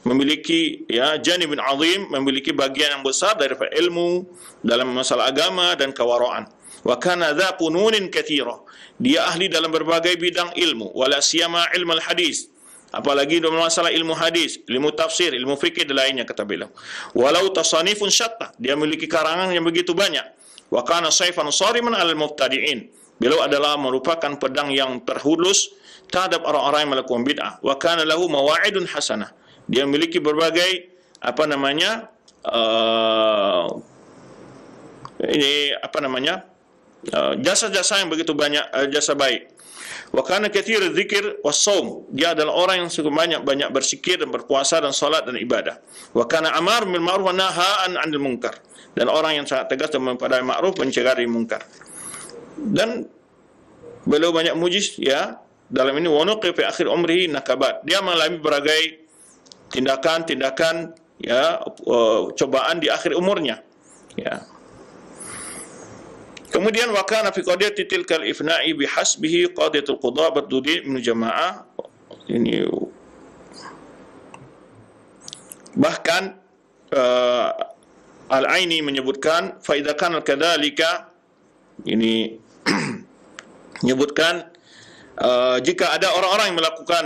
memiliki, ya, janibin 'azim, memiliki bagian yang besar dari ilmu dalam masalah agama dan kewaraan. Wa kana dza fununin katsira, dia ahli dalam berbagai bidang ilmu, wala siyama ilmu al-hadis, apalagi dalam masalah ilmu hadis, ilmu tafsir, ilmu fikih dan lainnya, kata beliau. Walau tasanifun syatta, dia memiliki karangan yang begitu banyak. Wa kana sayfan sariman 'alal mubtadi'in, beliau adalah merupakan pedang yang terhulus terhadap orang-orang yang melakukan bid'ah. Wa kana lahu mawa'idun hasanah, dia memiliki berbagai jasa-jasa yang begitu banyak, jasa baik. Wa kana katsir dzikir was shaum, dia adalah orang yang cukup banyak berzikir dan berpuasa dan salat dan ibadah. Wa kana amar bil ma'ruf wa nahaan 'anil munkar, dan orang yang sangat tegas dalam pada ma'ruf, mencegah dari munkar. Dan beliau banyak mujiz, ya, dalam ini wa nuqi fi akhir umrihi nakabat, dia mengalami berbagai tindakan-tindakan, ya, cobaan di akhir umurnya, ya. Kemudian wa kana fi qadiyati tilkal ifna'i bihasbihi qadiyatul qudha badudin min jamaah, ini bahkan Al-Aini menyebutkan fa idza kana kadzalika, ini menyebutkan jika ada orang-orang yang melakukan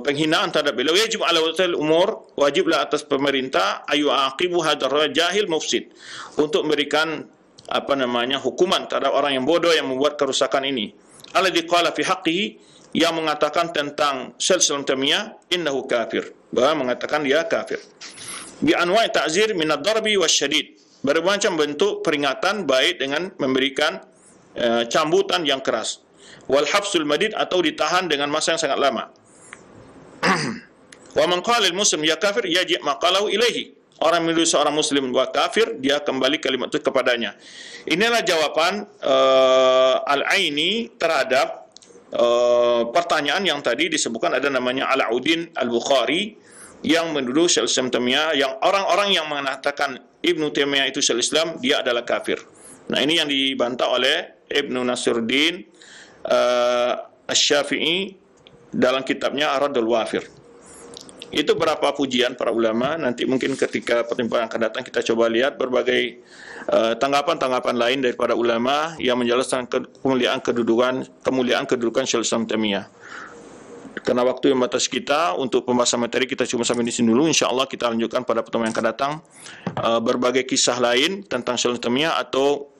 penghinaan terhadap beliau, wajib ala wasil umur, wajiblah atas pemerintah ayu aqibu hadar jahil mufsid, untuk memberikan hukuman terhadap orang yang bodoh yang membuat kerusakan ini. Alladzi qala fi haqqihi, yang mengatakan tentang Syaikhul Islam Taimiyah innahu kafir, bahwa mengatakan dia kafir. Bi anwa'i ta'zir min ad-darbi wasyadid, bermacam bentuk peringatan, baik dengan memberikan cambutan yang keras. Wal habsul madid, atau ditahan dengan masa yang sangat lama. Wa man qala al-muslim ya kafir yaji' ma qalahu ilaihi. Orang menuduh seorang muslim bahwa kafir, dia kembali kalimat itu kepadanya. Inilah jawaban Al-Aini terhadap pertanyaan yang tadi disebutkan. Ada namanya Alauddin Al-Bukhari yang menuduh Syaikhul Islam Taimiyah, yang orang-orang yang mengatakan Ibnu Taimiyah itu Syaikhul Islam, dia adalah kafir. Nah, ini yang dibantah oleh Ibnu Nasruddin Asy-Syafi'i dalam kitabnya Ar-Raddul Wafir. Itu berapa pujian para ulama. Nanti mungkin ketika pertemuan akan datang kita coba lihat berbagai tanggapan-tanggapan lain daripada ulama yang menjelaskan kemuliaan kedudukan Syaikhul Islam Taimiyah. Karena waktu yang batas kita untuk pembahasan materi kita cuma sampai di sini dulu. InsyaAllah kita lanjutkan pada pertemuan yang akan datang berbagai kisah lain tentang Syaikhul Islam Taimiyah, atau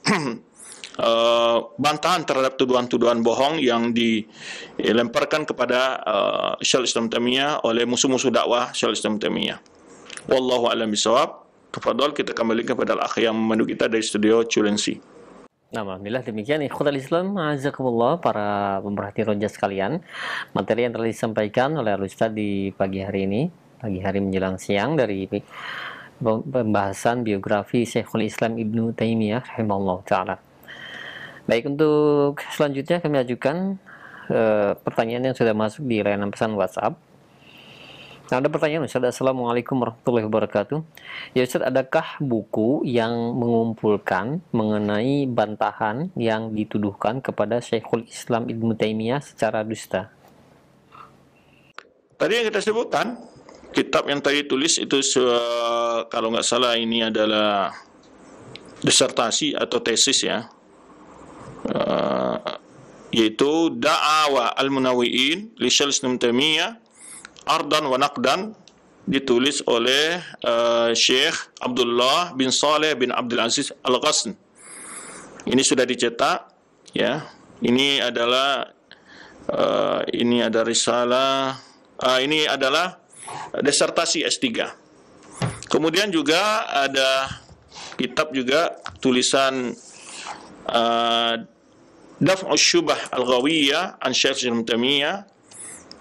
bantahan terhadap tuduhan-tuduhan bohong yang dilemparkan kepada Syaikhul Islam Taimiyah oleh musuh-musuh dakwah Syaikhul Islam Taimiyah. Wallahu a'lam bishawab. Tafadhal, kita kembali kepada al-akh yang memandu kita dari studio Culensi. Nah, alhamdulillah demikian ikhwatal Islam, azakumullah, para pemerhati roja sekalian. Materi yang telah disampaikan oleh Al-Ustaz di pagi hari ini, pagi hari menjelang siang, dari pembahasan biografi Syekhul Islam Ibnu Taimiyah rahimahullah ta'ala. Baik, untuk selanjutnya kami ajukan pertanyaan yang sudah masuk di layanan pesan WhatsApp. Nah, ada pertanyaan, Ustaz. Assalamualaikum warahmatullahi wabarakatuh. Ya Ustaz, adakah buku yang mengumpulkan mengenai bantahan yang dituduhkan kepada Syekhul Islam Ibnu Taimiyah secara dusta? Tadi yang kita sebutkan, kitab yang tadi tulis itu kalau nggak salah ini adalah disertasi atau tesis ya. Yaitu Da'awa Al-Munawwi'in li Syaikhul Islam Taimiyah Ardan wa Naqdan, ditulis oleh Syekh Abdullah bin Saleh bin Abdul Aziz Al-Ghasn. Ini sudah dicetak ya. Ini adalah ini ada risalah, ini adalah disertasi S3. Kemudian juga ada kitab juga tulisan Daf'us Syubah Al-Ghawiyah an Syekh Ibnu Taimiyah,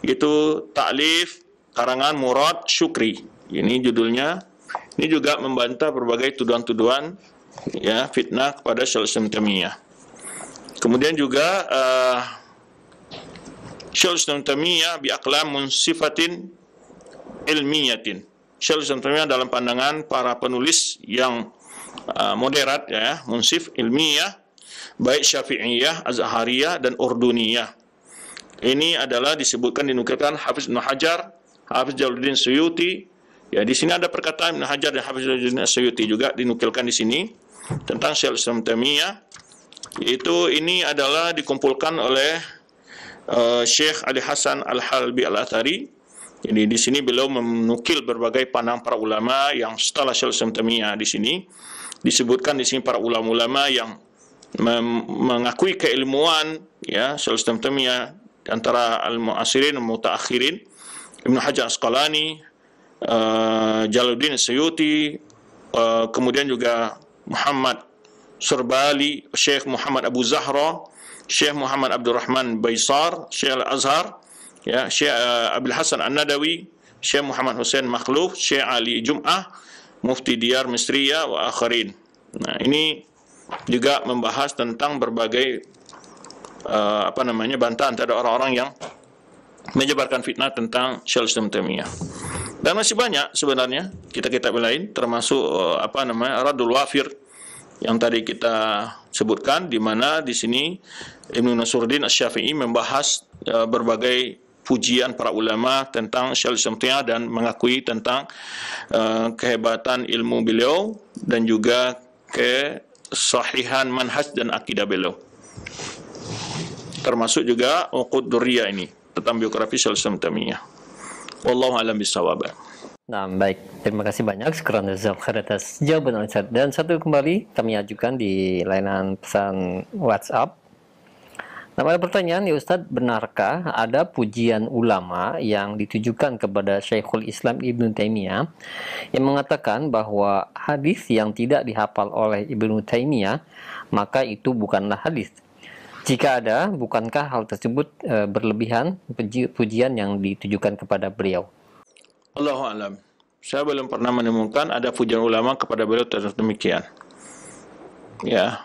itu taklif karangan Murad Syukri. Ini judulnya. Ini juga membantah berbagai tuduhan-tuduhan ya fitnah kepada Syaikhul Islam Taimiyah. Kemudian juga Syaikhul Islam Taimiyah bi aqlam munsifatin ilmiyatin. Syaikhul Islam Taimiyah dalam pandangan para penulis yang moderat ya, munsif, ilmiah, baik Syafi'iyah, Azhariyah dan Urduniyah. Ini adalah disebutkan, dinukilkan Hafiz Ibnu Hajar, Hafiz Jalaluddin Suyuti. Ya, di sini ada perkataan Ibnu Hajar dan Hafiz Jalaluddin Suyuti juga dinukilkan di sini tentang Syaikhul Islam Taimiyah. Itu ini adalah dikumpulkan oleh Syekh Ali Hasan Al-Halbi Al-Athari. Jadi di sini beliau menukil berbagai pandangan para ulama yang setelah Syaikhul Islam Taimiyah. Di sini disebutkan di sini para ulama-ulama yang mengakui keilmuan ya Syaikhul Islam Taimiyah, antara al-mu'asirin dan mutaakhirin, Ibnu Hajar Asqalani, Jalaluddin Suyuti, kemudian juga Muhammad Surbali, Syekh Muhammad Abu Zahra, Syekh Muhammad Abdurrahman Baisar, Syekh Al-Azhar, ya, Syekh Abdul Hasan An-Nadawi, Syekh Muhammad Hussein Makhluf, Syekh Ali Jum'ah, Mufti Diyar Misriyah wa akharin. Nah, ini juga membahas tentang berbagai bantahan terhadap orang-orang yang menyebarkan fitnah tentang Syaikhul Islam Taimiyah. Dan masih banyak sebenarnya kitab-kitab lain, termasuk Raddul Wafir yang tadi kita sebutkan, di mana di sini Ibnu Nasruddin Asy-Syafi'i membahas berbagai pujian para ulama tentang Syaikhul Islam Taimiyah dan mengakui tentang kehebatan ilmu beliau dan juga kesahihan manhaj dan akidah beliau. Termasuk juga Uqud Durriyah ini tentang biografi Syaikhul Islam Taimiyah. Wallahu a'lam bishawab. Nah, baik. Terima kasih banyak sekarang atas jawaban Ustaz. Dan satu kembali kami ajukan di layanan pesan WhatsApp. Nah, ada pertanyaan ya Ustaz, benarkah ada pujian ulama yang ditujukan kepada Syekhul Islam Ibnu Taimiyah yang mengatakan bahwa hadis yang tidak dihafal oleh Ibnu Taimiyah maka itu bukanlah hadis? Jika ada, bukankah hal tersebut berlebihan pujian yang ditujukan kepada beliau? Allahu a'lam. Saya belum pernah menemukan ada pujian ulama kepada beliau demikian. Ya,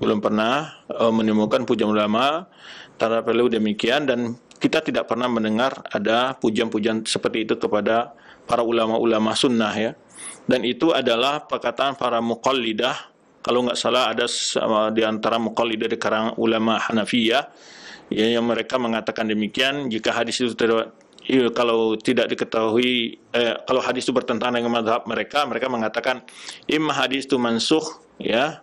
belum pernah menemukan pujian ulama terhadap beliau demikian, dan kita tidak pernah mendengar ada pujian-pujian seperti itu kepada para ulama-ulama sunnah ya. Dan itu adalah perkataan para muqallidah. Kalau nggak salah ada di antara muqallidah di kalangan ulama Hanafiyah ya, yang mereka mengatakan demikian, jika hadis itu kalau tidak diketahui kalau hadis itu bertentangan dengan mazhab mereka, mereka mengatakan imma hadis itu mansukh ya.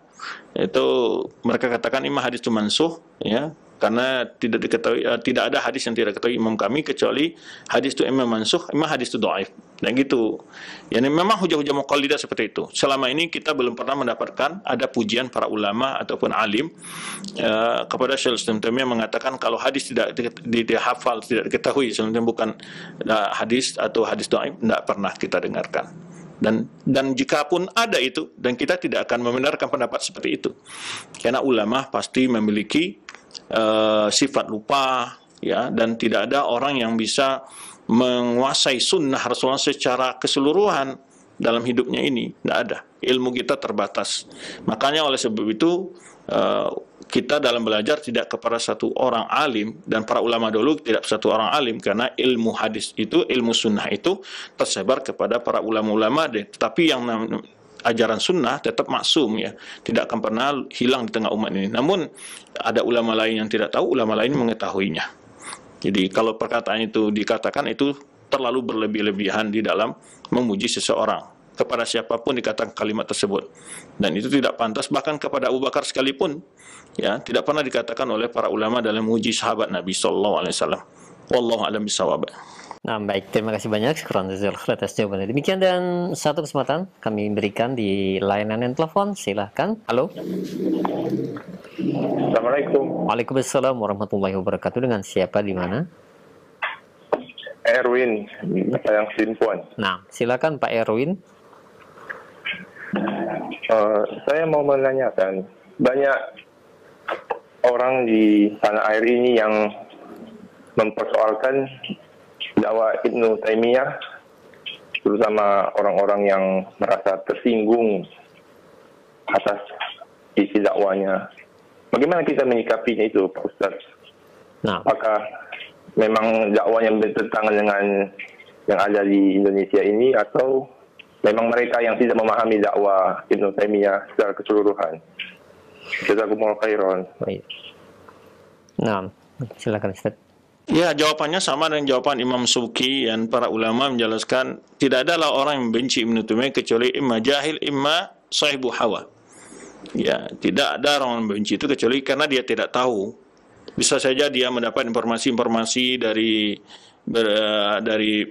Itu mereka katakan imma hadis itu mansukh ya, karena tidak diketahui tidak ada hadis yang tidak diketahui imam kami kecuali hadis itu imam mansukh, imam hadis itu dhaif. Dan gitu. Yani memang hujah-hujah muqallidah seperti itu. Selama ini kita belum pernah mendapatkan ada pujian para ulama ataupun alim kepada Syekh Islam Taimiyah mengatakan kalau hadis tidak dihafal, tidak diketahui, sebenarnya bukan hadis atau hadis dhaif, tidak pernah kita dengarkan. Dan jika pun ada itu, dan kita tidak akan membenarkan pendapat seperti itu. Karena ulama pasti memiliki sifat lupa ya, dan tidak ada orang yang bisa menguasai sunnah Rasulullah secara keseluruhan dalam hidupnya ini. Tidak ada. Ilmu kita terbatas. Makanya oleh sebab itu kita dalam belajar tidak kepada satu orang alim, dan para ulama dulu tidak satu orang alim, karena ilmu hadis itu, ilmu sunnah itu tersebar kepada para ulama-ulama, tetapi yang ajaran sunnah tetap maksum ya, tidak akan pernah hilang di tengah umat ini. Namun ada ulama lain yang tidak tahu, ulama lain mengetahuinya. Jadi kalau perkataan itu dikatakan, itu terlalu berlebih-lebihan di dalam memuji seseorang. Kepada siapapun dikatakan kalimat tersebut. Dan itu tidak pantas, bahkan kepada Abu Bakar sekalipun ya, tidak pernah dikatakan oleh para ulama dalam memuji sahabat Nabi SAW. Wallahu a'lam bishawab. Nah, baik, terima kasih banyak syukran jazakallahu atas jawabannya. Demikian, dan satu kesempatan kami berikan di layanan telepon. Silahkan. Halo. Assalamualaikum. Waalaikumsalam warahmatullahi wabarakatuh. Dengan siapa, di mana? Erwin, Sayang Sinpuan. Nah, silakan Pak Erwin. Saya mau menanyakan, banyak orang di tanah air ini yang mempersoalkan dakwah Ibnu Taimiyah, terutama orang-orang yang merasa tersinggung atas isi dakwanya. Bagaimana kita menyikapinya itu, Pak Ustaz? Nah, apakah memang dakwah yang bertentangan dengan yang ada di Indonesia ini, atau memang mereka yang tidak memahami dakwah Ibnu Taimiyah secara keseluruhan? Jazakumullah khairan. baik. Nah, silakan Ustaz. Ya, jawabannya sama dengan jawaban Imam Subki, dan para ulama menjelaskan tidak adalah orang yang membenci Ibnu Taimiyah kecuali imma jahil, imma sahibu hawa. Ya, tidak ada orang yang membenci itu kecuali karena dia tidak tahu. Bisa saja dia mendapat informasi-informasi dari dari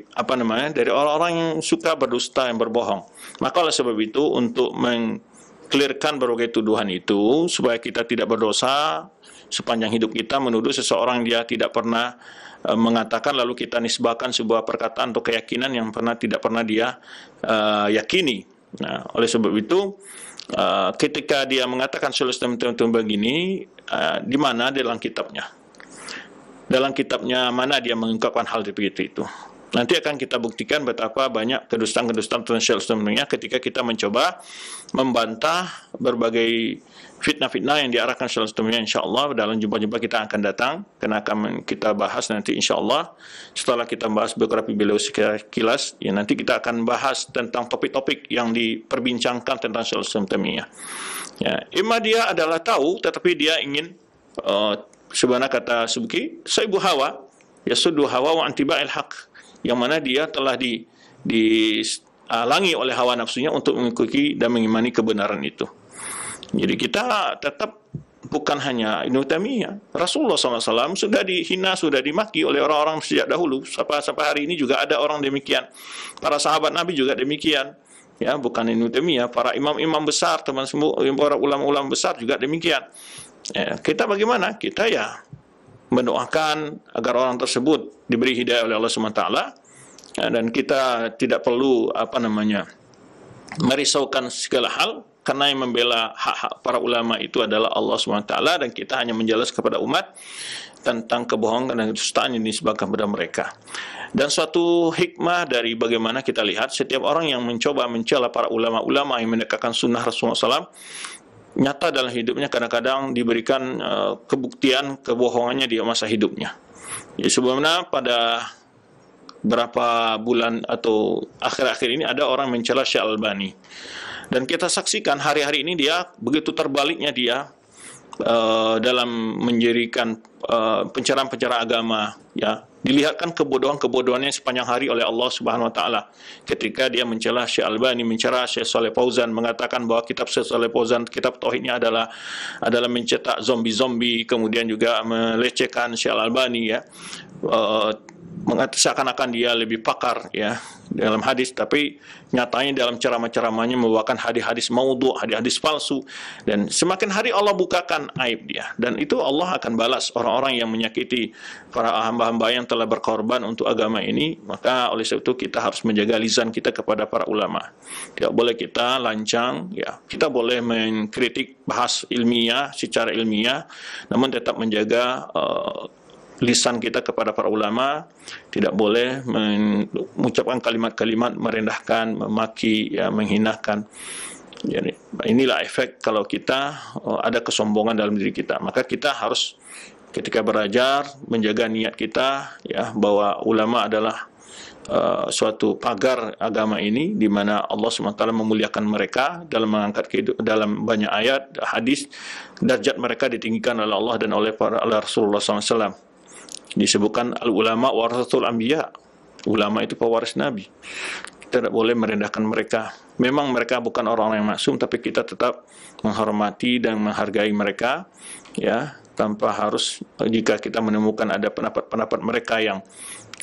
orang-orang yang suka berdusta, yang berbohong. Maka oleh sebab itu, untuk mengklirkan berbagai tuduhan itu supaya kita tidak berdosa sepanjang hidup kita menuduh seseorang dia tidak pernah mengatakan, lalu kita nisbahkan sebuah perkataan atau keyakinan yang tidak pernah dia yakini. Nah, oleh sebab itu ketika dia mengatakan solusi begini, di mana dalam kitabnya? Dalam kitabnya mana dia mengungkapkan hal seperti itu? Nanti akan kita buktikan betapa banyak kedustaan-kedustaan tentang Syaikhul ketika kita mencoba membantah berbagai fitnah-fitnah yang diarahkan Syaikhul insyaallah dalam jumpa-jumpa kita akan datang, karena akan kita bahas nanti insyaallah. Setelah kita bahas biografi beliau sekilas, ya nanti kita akan bahas tentang topik-topik yang diperbincangkan tentang Syaikhul ya, imma dia adalah tahu tetapi dia ingin sebenarnya kata Subki, saibu hawa, yasuddu hawa wa antiba'il haq, yang mana dia telah dihalangi oleh hawa nafsunya untuk mengikuti dan mengimani kebenaran itu. Jadi kita tetap bukan hanya Ibnu Taimiyah, Rasulullah SAW sudah dihina, sudah dimaki oleh orang-orang sejak dahulu. Sampai hari ini juga ada orang demikian. Para sahabat Nabi juga demikian. Ya, bukan Ibnu Taimiyah, para imam-imam besar, para ulama-ulama besar juga demikian. Ya, kita bagaimana? Kita ya mendoakan agar orang tersebut diberi hidayah oleh Allah SWT, dan kita tidak perlu merisaukan segala hal, karena yang membela hak-hak para ulama itu adalah Allah SWT, dan kita hanya menjelaskan kepada umat tentang kebohongan dan kedustaan yang disebabkan kepada mereka. Dan suatu hikmah dari bagaimana kita lihat setiap orang yang mencoba mencela para ulama-ulama yang menegakkan sunnah Rasulullah SAW, nyata dalam hidupnya kadang-kadang diberikan kebuktian kebohongannya di masa hidupnya. Jadi sebelumnya pada berapa bulan atau akhir-akhir ini ada orang mencela Syekh Albani, dan kita saksikan hari-hari ini dia begitu terbaliknya dia dalam menjadikan pencerahan-pencerahan agama, ya, dilihatkan kebodohan-kebodohannya sepanjang hari oleh Allah Subhanahu wa taala. Ketika dia mencela Syekh Albani, mencela Syekh Shalih Fauzan, mengatakan bahwa kitab Syekh Shalih Fauzan, kitab tauhidnya adalah mencetak zombie-zombie, kemudian juga melecehkan Syekh Albani, ya. Seakan-akan dia lebih pakar, ya, dalam hadis, tapi nyatanya dalam ceramah-ceramahnya membawakan hadis-hadis maudhu', hadis-hadis palsu, dan semakin hari Allah bukakan aib dia, dan itu Allah akan balas orang-orang yang menyakiti para hamba-hamba yang telah berkorban untuk agama ini. Maka oleh sebab itu kita harus menjaga lisan kita kepada para ulama. Tidak boleh kita lancang, ya. Kita boleh mengkritik bahas ilmiah secara ilmiah, namun tetap menjaga lisan kita kepada para ulama, tidak boleh mengucapkan kalimat-kalimat merendahkan, memaki, ya, menghinakan. Jadi inilah efek kalau kita ada kesombongan dalam diri kita. Maka kita harus ketika belajar menjaga niat kita, ya, bahwa ulama adalah suatu pagar agama ini, di mana Allah SWT memuliakan mereka dalam mengangkat dalam banyak ayat hadis, derajat mereka ditinggikan oleh Allah dan oleh Rasulullah SAW. Disebutkan al-ulama warasatul anbiya, ulama itu pewaris Nabi. Kita tidak boleh merendahkan mereka. Memang mereka bukan orang-orang yang maksum, tapi kita tetap menghormati dan menghargai mereka, ya, tanpa harus, jika kita menemukan ada pendapat-pendapat mereka yang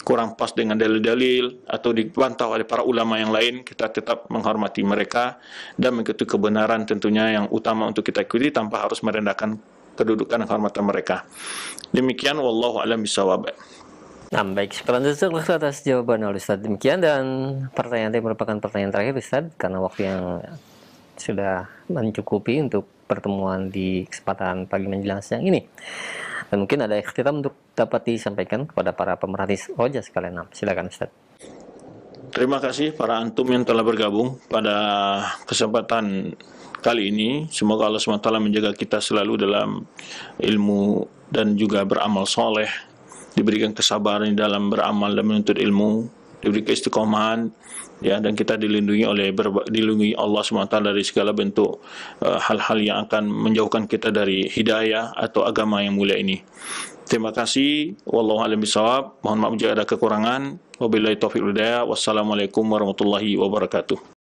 kurang pas dengan dalil-dalil atau dibantah oleh para ulama yang lain, kita tetap menghormati mereka dan mengikuti kebenaran tentunya yang utama untuk kita ikuti, tanpa harus merendahkan kedudukan dan kehormatan mereka. Demikian, wallahu a'lam bishawab. Nah, baik, sekian atas jawaban oleh Ustaz. Demikian, dan pertanyaan ini merupakan pertanyaan terakhir, Ustaz, karena waktu yang sudah mencukupi untuk pertemuan di kesempatan pagi menjelang siang ini. Dan mungkin ada ikhtitam untuk dapat disampaikan kepada para pemerhati roja sekalian. Silakan, Ustaz. Terima kasih para antum yang telah bergabung pada kesempatan kali ini. Semoga Allah SWT menjaga kita selalu dalam ilmu dan juga beramal soleh, diberikan kesabaran dalam beramal dan menuntut ilmu, diberikan istiqomahan, ya, dan kita dilindungi Allah SWT dari segala bentuk hal-hal yang akan menjauhkan kita dari hidayah atau agama yang mulia ini. Terima kasih. Wallahu a'lam bishawab. Mohon maaf jika ada kekurangan. Wabillahi taufiq wal hidayah. Wassalamualaikum warahmatullahi wabarakatuh.